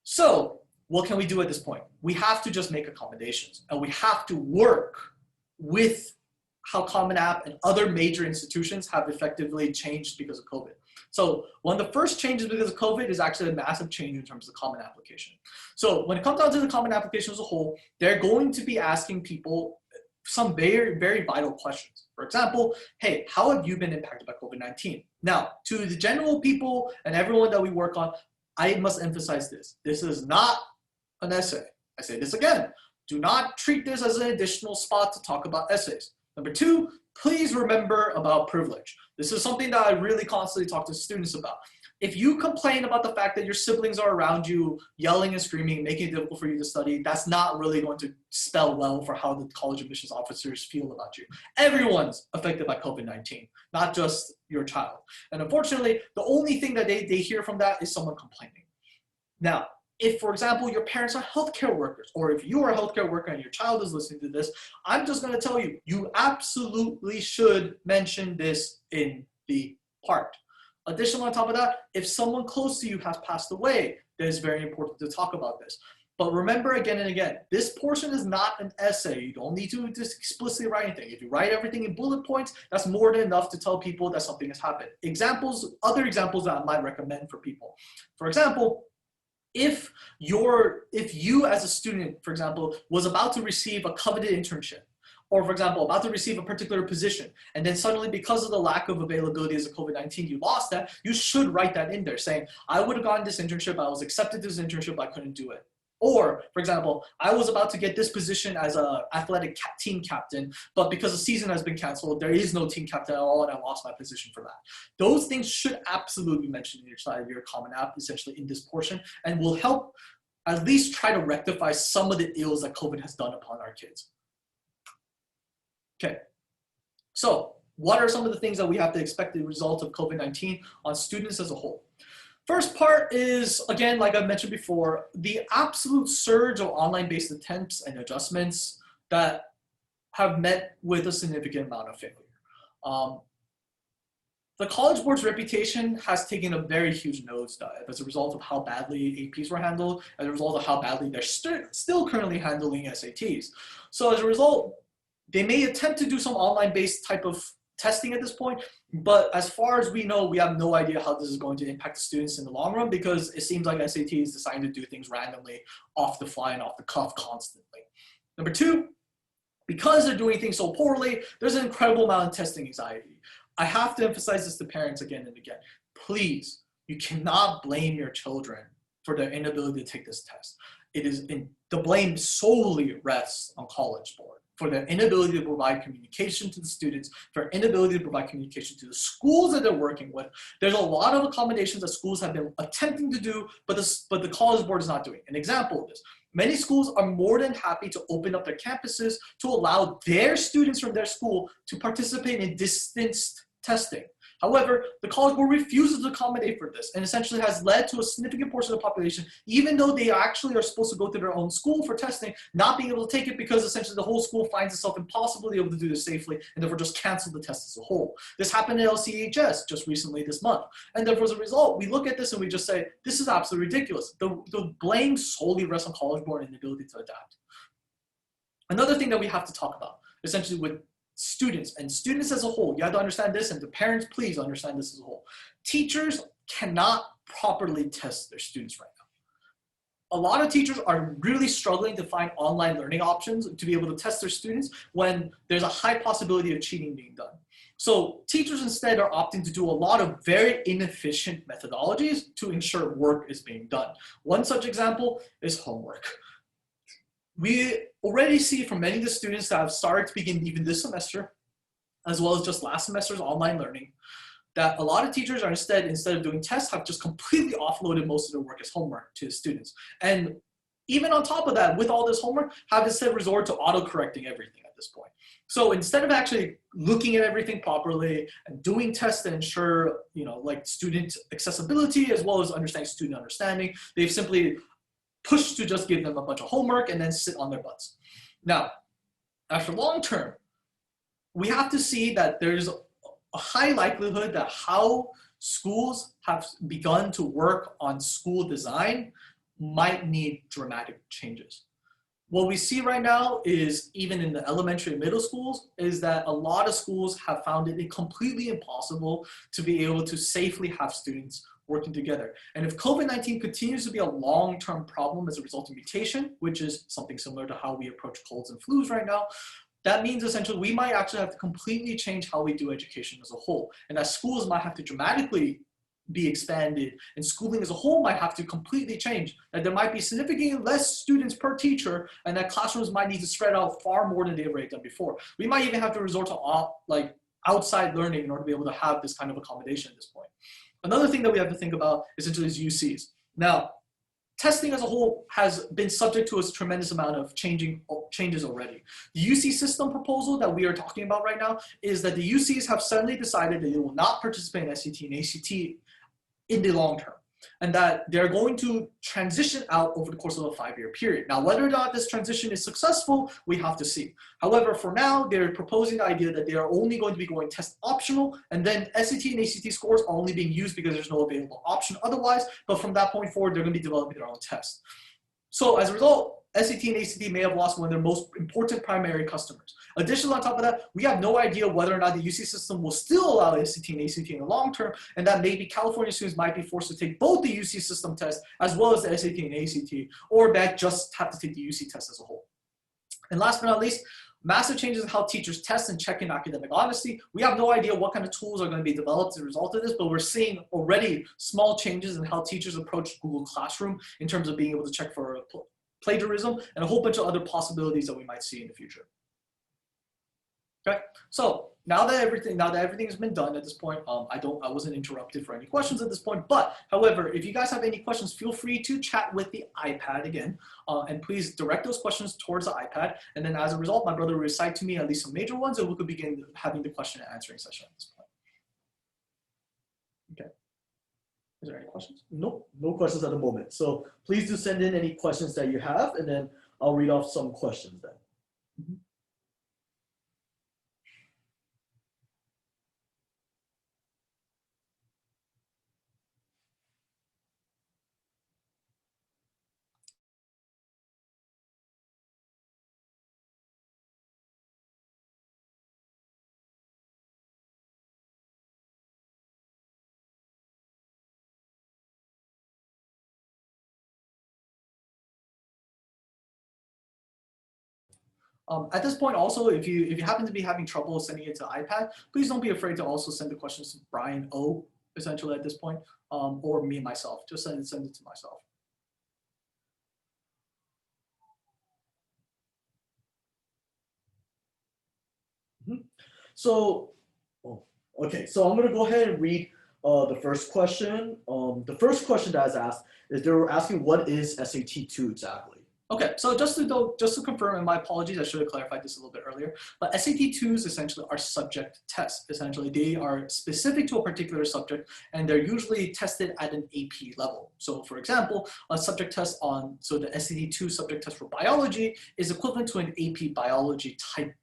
A: So, what can we do at this point? We have to just make accommodations, and we have to work with how Common App and other major institutions have effectively changed because of COVID. So one of the first changes because of COVID is actually a massive change in terms of the Common Application. So when it comes down to the Common Application as a whole, they're going to be asking people some very, very vital questions. For example, hey, how have you been impacted by COVID-19? Now, to the general people and everyone that we work on, I must emphasize this. This is not an essay. I say this again. Do not treat this as an additional spot to talk about essays. Number two, please remember about privilege. This is something that I really constantly talk to students about. If you complain about the fact that your siblings are around you yelling and screaming, making it difficult for you to study, that's not really going to spell well for how the college admissions officers feel about you. Everyone's affected by COVID-19, not just your child. And unfortunately, the only thing that they hear from that is someone complaining. Now, if, for example, your parents are healthcare workers, or if you are a healthcare worker and your child is listening to this, I'm just going to tell you, you absolutely should mention this in the part. Additionally, on top of that, if someone close to you has passed away, then it's very important to talk about this. But remember again and again, this portion is not an essay. You don't need to just explicitly write anything. If you write everything in bullet points, that's more than enough to tell people that something has happened. Other examples that I might recommend for people. For example, if you as a student, for example, was about to receive a coveted internship, or for example, about to receive a particular position, and then suddenly because of the lack of availability as a COVID-19, you lost that, you should write that in there saying, I would have gotten this internship, I was accepted to this internship, I couldn't do it. Or, for example, I was about to get this position as an athletic team captain, but because the season has been canceled, there is no team captain at all, and I lost my position for that. Those things should absolutely be mentioned in your side of your Common App, essentially in this portion, and will help at least try to rectify some of the ills that COVID has done upon our kids. Okay, so what are some of the things that we have to expect the result of COVID-19 on students as a whole? First part is, again, like I mentioned before, the absolute surge of online-based attempts and adjustments that have met with a significant amount of failure. The College Board's reputation has taken a very huge nosedive as a result of how badly APs were handled, as a result of how badly they're still currently handling SATs. So as a result, they may attempt to do some online-based type of testing at this point, but as far as we know, we have no idea how this is going to impact the students in the long run, because it seems like SAT is deciding to do things randomly, off the fly and off the cuff constantly. Number two, because they're doing things so poorly, there's an incredible amount of testing anxiety. I have to emphasize this to parents again and again. Please, you cannot blame your children for their inability to take this test. The blame solely rests on College Board for their inability to provide communication to the students, for their inability to provide communication to the schools that they're working with. There's a lot of accommodations that schools have been attempting to do, but the College Board is not doing. An example of this, many schools are more than happy to open up their campuses to allow their students from their school to participate in distanced testing. However, the College Board refuses to accommodate for this and essentially has led to a significant portion of the population, even though they actually are supposed to go to their own school for testing, not being able to take it because essentially the whole school finds itself impossible to be able to do this safely and therefore just cancel the test as a whole. This happened at LCHS just recently this month. And therefore, as a result, we look at this and we just say, this is absolutely ridiculous. The blame solely rests on College Board and the ability to adapt. Another thing that we have to talk about, essentially with students and students as a whole, you have to understand this, and the parents, please understand this as a whole. Teachers cannot properly test their students right now. A lot of teachers are really struggling to find online learning options to be able to test their students when there's a high possibility of cheating being done. So teachers instead are opting to do a lot of very inefficient methodologies to ensure work is being done. One such example is homework. We already see from many of the students that have started to begin even this semester, as well as just last semester's online learning, that a lot of teachers are instead of doing tests, have just completely offloaded most of their work as homework to the students. And even on top of that, with all this homework, have instead resort to auto-correcting everything at this point. So instead of actually looking at everything properly and doing tests to ensure, like student accessibility as well as understanding student understanding, they've simply pushed to just give them a bunch of homework and then sit on their butts. Now, after long term, we have to see that there's a high likelihood that how schools have begun to work on school design might need dramatic changes. What we see right now is, even in the elementary and middle schools, is that a lot of schools have found it completely impossible to be able to safely have students working together. And if COVID-19 continues to be a long-term problem as a result of mutation, which is something similar to how we approach colds and flus right now, that means essentially we might actually have to completely change how we do education as a whole. And that schools might have to dramatically be expanded, and schooling as a whole might have to completely change. That there might be significantly less students per teacher, and that classrooms might need to spread out far more than they've already done before. We might even have to resort to outside learning in order to be able to have this kind of accommodation at this point. Another thing that we have to think about essentially is UCs. Now, testing as a whole has been subject to a tremendous amount of changes already. The UC system proposal that we are talking about right now is that the UCs have suddenly decided that they will not participate in SAT and ACT in the long term, and that they're going to transition out over the course of a 5-year period. Now, whether or not this transition is successful, we have to see. However, for now, they're proposing the idea that they are only going to be going test optional, and then SAT and ACT scores are only being used because there's no available option otherwise, but from that point forward, they're going to be developing their own tests. So as a result, SAT and ACT may have lost one of their most important primary customers. Additionally, on top of that, we have no idea whether or not the UC system will still allow SAT and ACT in the long term, and that maybe California students might be forced to take both the UC system test as well as the SAT and ACT, or that just have to take the UC test as a whole. And last but not least, massive changes in how teachers test and check in academic honesty. We have no idea what kind of tools are going to be developed as a result of this, but we're seeing already small changes in how teachers approach Google Classroom in terms of being able to check for plagiarism and a whole bunch of other possibilities that we might see in the future. Okay, so now that everything has been done at this point, I wasn't interrupted for any questions at this point. But however, if you guys have any questions, feel free to chat with the iPad again, and please direct those questions towards the iPad. And then as a result, my brother will recite to me at least some major ones, and we could begin having the question and answering session at this point. Okay. Is there any questions?
B: Nope, no questions at the moment. So please do send in any questions that you have, and then I'll read off some questions then.
A: Mm-hmm. At this point, also, if you happen to be having trouble sending it to iPad, please don't be afraid to also send the questions to Brian O, essentially at this point, or me myself. Just send it to myself.
B: So, okay, so I'm gonna go ahead and read the first question. The first question that is asked is they were asking, what is SAT2 exactly?
A: Okay, so just to confirm, and my apologies, I should have clarified this a little bit earlier, but SAT2s essentially are subject tests. Essentially, they are specific to a particular subject, and they're usually tested at an AP level. So for example, a subject test so the SAT2 subject test for biology is equivalent to an AP biology type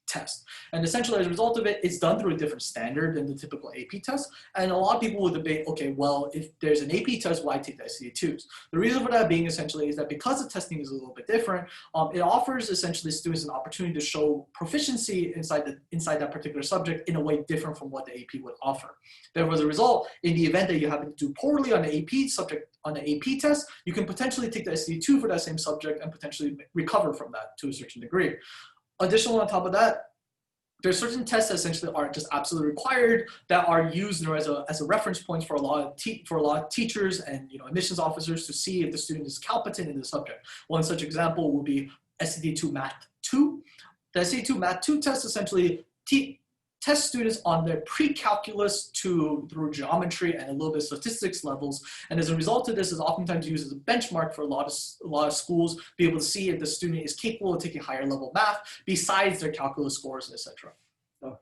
A: test. And essentially, as a result of it, it's done through a different standard than the typical AP test. And a lot of people will debate, okay, well, if there's an AP test, why take the SAT2s? The reason for that being essentially is that because the testing is a little bit different, it offers essentially students an opportunity to show proficiency inside that particular subject in a way different from what the AP would offer. Therefore, as a result, in the event that you happen to do poorly on the AP subject, on the AP test, you can potentially take the SAT2 for that same subject and potentially recover from that to a certain degree. Additionally, on top of that, there's certain tests that essentially are just absolutely required that are used as a reference point for a lot of teachers and admissions officers to see if the student is competent in the subject. One such example would be SAT2 Math 2. The SAT2 Math 2 test essentially test students on their pre-calculus through geometry and a little bit of statistics levels, and as a result of this is oftentimes used as a benchmark for a lot of schools to be able to see if the student is capable of taking higher level math besides their calculus scores, etc.
B: Okay.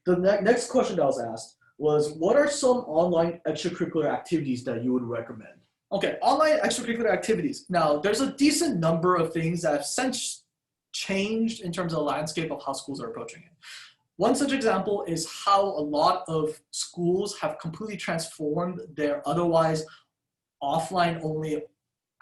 B: The next question that was asked was, what are some online extracurricular activities that you would recommend?
A: Okay, online extracurricular activities. Now, there's a decent number of things that have since changed in terms of the landscape of how schools are approaching it. One such example is how a lot of schools have completely transformed their otherwise offline-only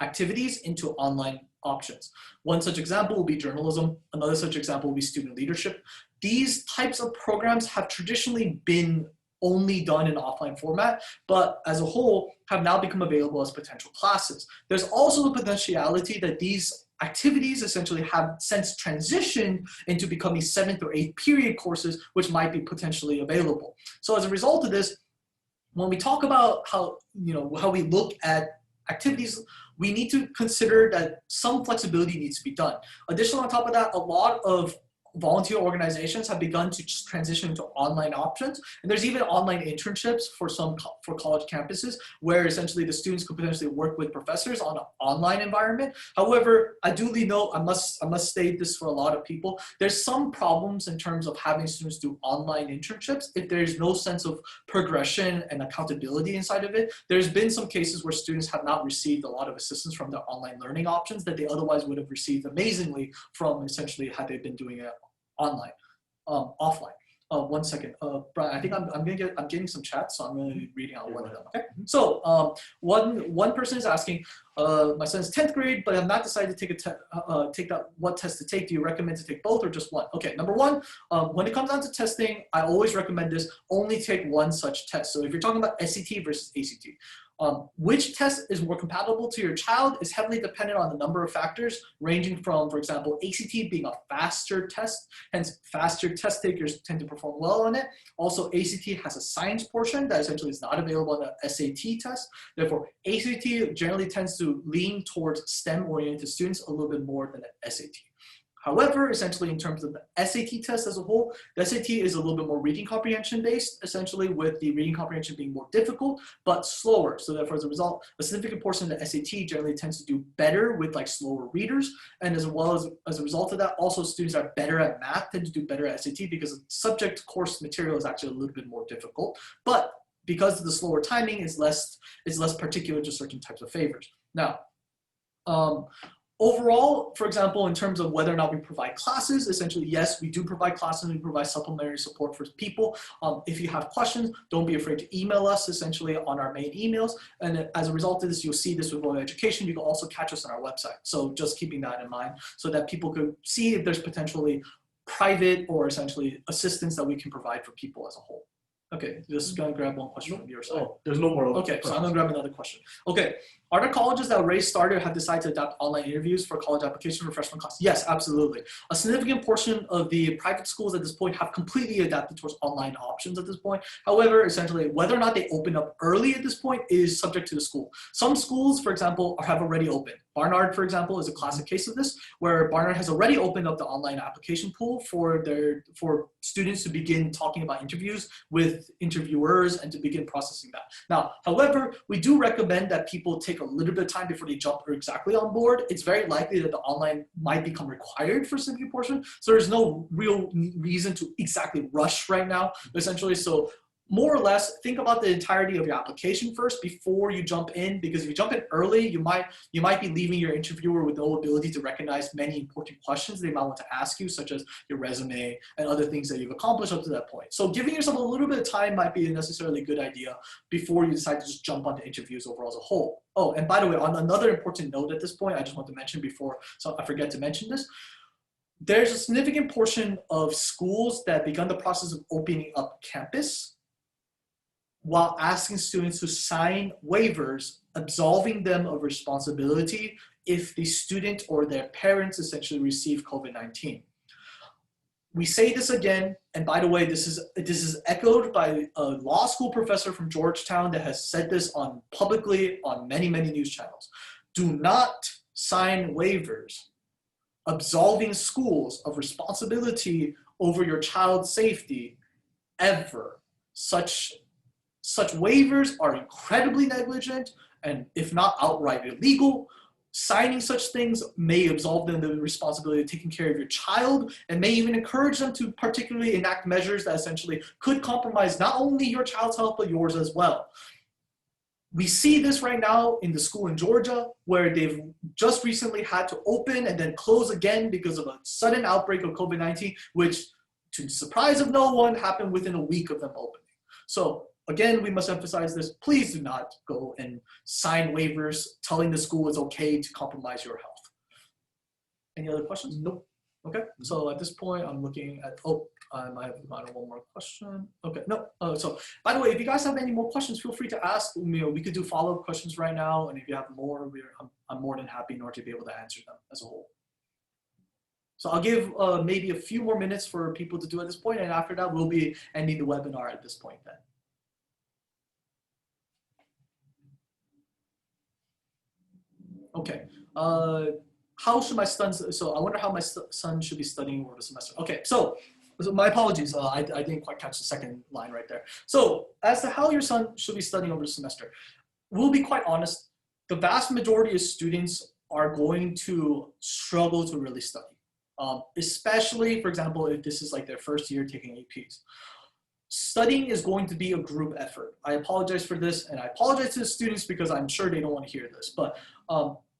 A: activities into online options. One such example will be journalism. Another such example will be student leadership. These types of programs have traditionally been only done in offline format, but as a whole have now become available as potential classes. There's also the potentiality that these activities essentially have since transitioned into becoming 7th or 8th period courses, which might be potentially available. So as a result of this, when we talk about how we look at activities, we need to consider that some flexibility needs to be done. Additionally, on top of that, a lot of volunteer organizations have begun to transition to online options, and there's even online internships for college campuses where essentially the students could potentially work with professors on an online environment. However, I duly note, I must state this for a lot of people, there's some problems in terms of having students do online internships if there's no sense of progression and accountability inside of it. There's been some cases where students have not received a lot of assistance from their online learning options that they otherwise would have received amazingly from essentially had they been doing it offline. One second, Brian. I think I'm getting some chat, so I'm going to be reading out one of them. Okay. So one person is asking, my son's 10th grade, but I've not decided to take what test to take. Do you recommend to take both or just one? Okay. Number one, when it comes down to testing, I always recommend this: only take one such test. So if you're talking about SAT versus ACT. Which test is more compatible to your child is heavily dependent on the number of factors, ranging from, for example, ACT being a faster test, hence faster test takers tend to perform well on it. Also, ACT has a science portion that essentially is not available on the SAT test. Therefore, ACT generally tends to lean towards STEM-oriented students a little bit more than the SAT. However, essentially in terms of the SAT test as a whole, the SAT is a little bit more reading comprehension based, essentially with the reading comprehension being more difficult, but slower. So therefore, as a result, a significant portion of the SAT generally tends to do better with like slower readers. And as well as a result of that, also students are better at math tend to do better at SAT because the subject course material is actually a little bit more difficult. But because of the slower timing, is less particular to certain types of favors. Now, overall, for example, in terms of whether or not we provide classes, essentially, yes, we do provide classes. We provide supplementary support for people. If you have questions, don't be afraid to email us, essentially, on our main emails. And as a result of this, you'll see this with World Education. You can also catch us on our website. So just keeping that in mind so that people could see if there's potentially private or essentially assistance that we can provide for people as a whole. Okay, just gonna grab one question from your side.
B: Oh, there's no more.
A: Okay, so I'm gonna grab another question. Okay, are there colleges that Ray started have decided to adopt online interviews for college application for freshman class? Yes, absolutely. A significant portion of the private schools at this point have completely adapted towards online options at this point. However, essentially, whether or not they open up early at this point is subject to the school. Some schools, for example, have already opened. Barnard, for example, is a classic case of this, where Barnard has already opened up the online application pool for students to begin talking about interviews with interviewers and to begin processing that. Now, however, we do recommend that people take a little bit of time before they jump exactly on board. It's very likely that the online might become required for some portion, so there's no real reason to exactly rush right now, essentially. So more or less, think about the entirety of your application first before you jump in, because if you jump in early, you might be leaving your interviewer with no ability to recognize many important questions they might want to ask you, such as your resume and other things that you've accomplished up to that point. So giving yourself a little bit of time might be a necessarily good idea before you decide to just jump onto interviews overall as a whole. Oh, and by the way, on another important note at this point, I just want to mention before, so I forget to mention this, there's a significant portion of schools that begun the process of opening up campus while asking students to sign waivers, absolving them of responsibility if the student or their parents essentially receive COVID-19. We say this again, and by the way, this is echoed by a law school professor from Georgetown that has said this publicly on many, many news channels. Do not sign waivers absolving schools of responsibility over your child's safety ever. Such waivers are incredibly negligent and, if not outright illegal. Signing such things may absolve them of the responsibility of taking care of your child and may even encourage them to particularly enact measures that essentially could compromise not only your child's health, but yours as well. We see this right now in the school in Georgia, where they've just recently had to open and then close again because of a sudden outbreak of COVID-19, which, to the surprise of no one, happened within a week of them opening. So again, we must emphasize this. Please do not go and sign waivers telling the school it's okay to compromise your health. Any other questions? Nope. Okay, so at this point, I'm looking at, I have one more question. Okay, no, so by the way, if you guys have any more questions, feel free to ask. We could do follow-up questions right now, and if you have more, I'm more than happy in order to be able to answer them as a whole. So I'll give maybe a few more minutes for people to do at this point, and after that, we'll be ending the webinar at this point then. Okay, how should my son, so I wonder how my son should be studying over the semester. Okay, so my apologies, I didn't quite catch the second line right there. So as to how your son should be studying over the semester, we'll be quite honest, the vast majority of students are going to struggle to really study, especially, for example, if this is like their first year taking APs. Studying is going to be a group effort. I apologize for this, and I apologize to the students because I'm sure they don't want to hear this, but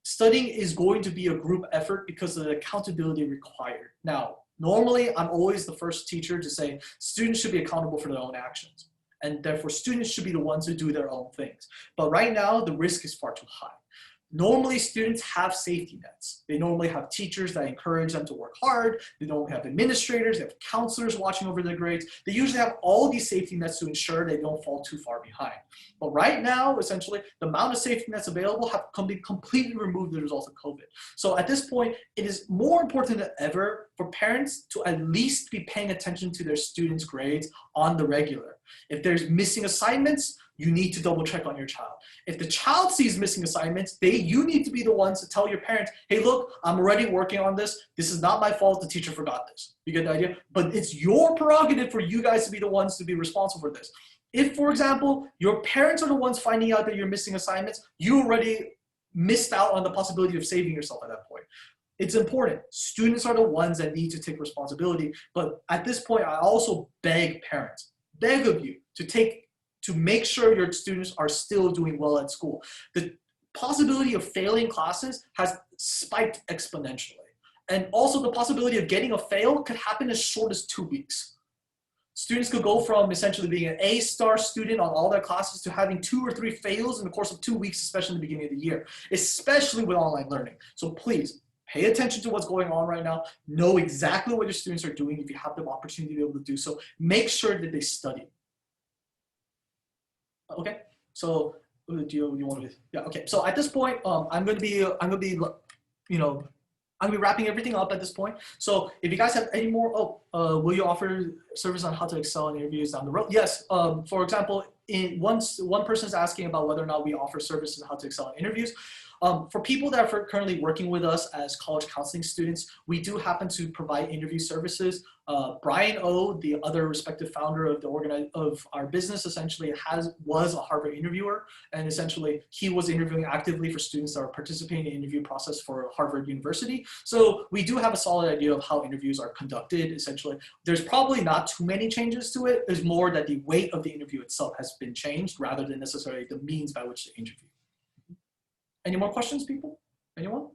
A: studying is going to be a group effort because of the accountability required. Now, normally, I'm always the first teacher to say students should be accountable for their own actions, and therefore students should be the ones who do their own things. But right now, the risk is far too high. Normally, students have safety nets. They normally have teachers that encourage them to work hard. They normally have administrators, they have counselors watching over their grades. They usually have all these safety nets to ensure they don't fall too far behind. But right now, essentially, the amount of safety nets available have been completely removed as a result of COVID. So at this point, it is more important than ever for parents to at least be paying attention to their students' grades on the regular. If there's missing assignments, you need to double check on your child. If the child sees missing assignments, you need to be the ones to tell your parents, hey, look, I'm already working on this. This is not my fault. The teacher forgot this. You get the idea? But it's your prerogative for you guys to be the ones to be responsible for this. If, for example, your parents are the ones finding out that you're missing assignments, you already missed out on the possibility of saving yourself at that point. It's important. Students are the ones that need to take responsibility. But at this point, I also beg parents, beg of you to make sure your students are still doing well at school. The possibility of failing classes has spiked exponentially. And also the possibility of getting a fail could happen as short as 2 weeks. Students could go from essentially being an A-star student on all their classes to having 2 or 3 fails in the course of 2 weeks, especially in the beginning of the year, especially with online learning. So please, pay attention to what's going on right now. Know exactly what your students are doing if you have the opportunity to be able to do so. Make sure that they study. Okay, so do you want to? Yeah. Okay. So at this point, I'm going to be wrapping everything up at this point. So if you guys have any more, will you offer service on how to excel in interviews down the road? Yes. For example, one person is asking about whether or not we offer services and how to excel in interviews. For people that are currently working with us as college counseling students, we do happen to provide interview services. Brian O, the other respective founder of of our business, essentially was a Harvard interviewer, and essentially he was interviewing actively for students that are participating in the interview process for Harvard University. So we do have a solid idea of how interviews are conducted. Essentially, there's probably not too many changes to it. There's more that the weight of the interview itself has been changed rather than necessarily the means by which to interview. Any more questions, people? Anyone?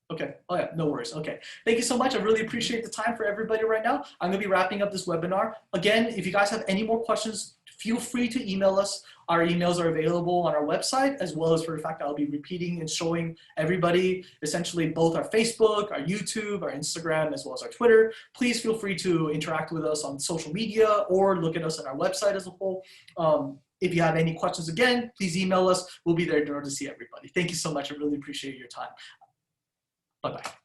A: Okay. Oh yeah, no worries. Okay. Thank you so much. I really appreciate the time for everybody right now. I'm going to be wrapping up this webinar. Again, if you guys have any more questions, feel free to email us. Our emails are available on our website, as well as for the fact that I'll be repeating and showing everybody essentially both our Facebook, our YouTube, our Instagram, as well as our Twitter. Please feel free to interact with us on social media or look at us on our website as a whole. If you have any questions, again, please email us. We'll be there in order to see everybody. Thank you so much. I really appreciate your time. Bye-bye.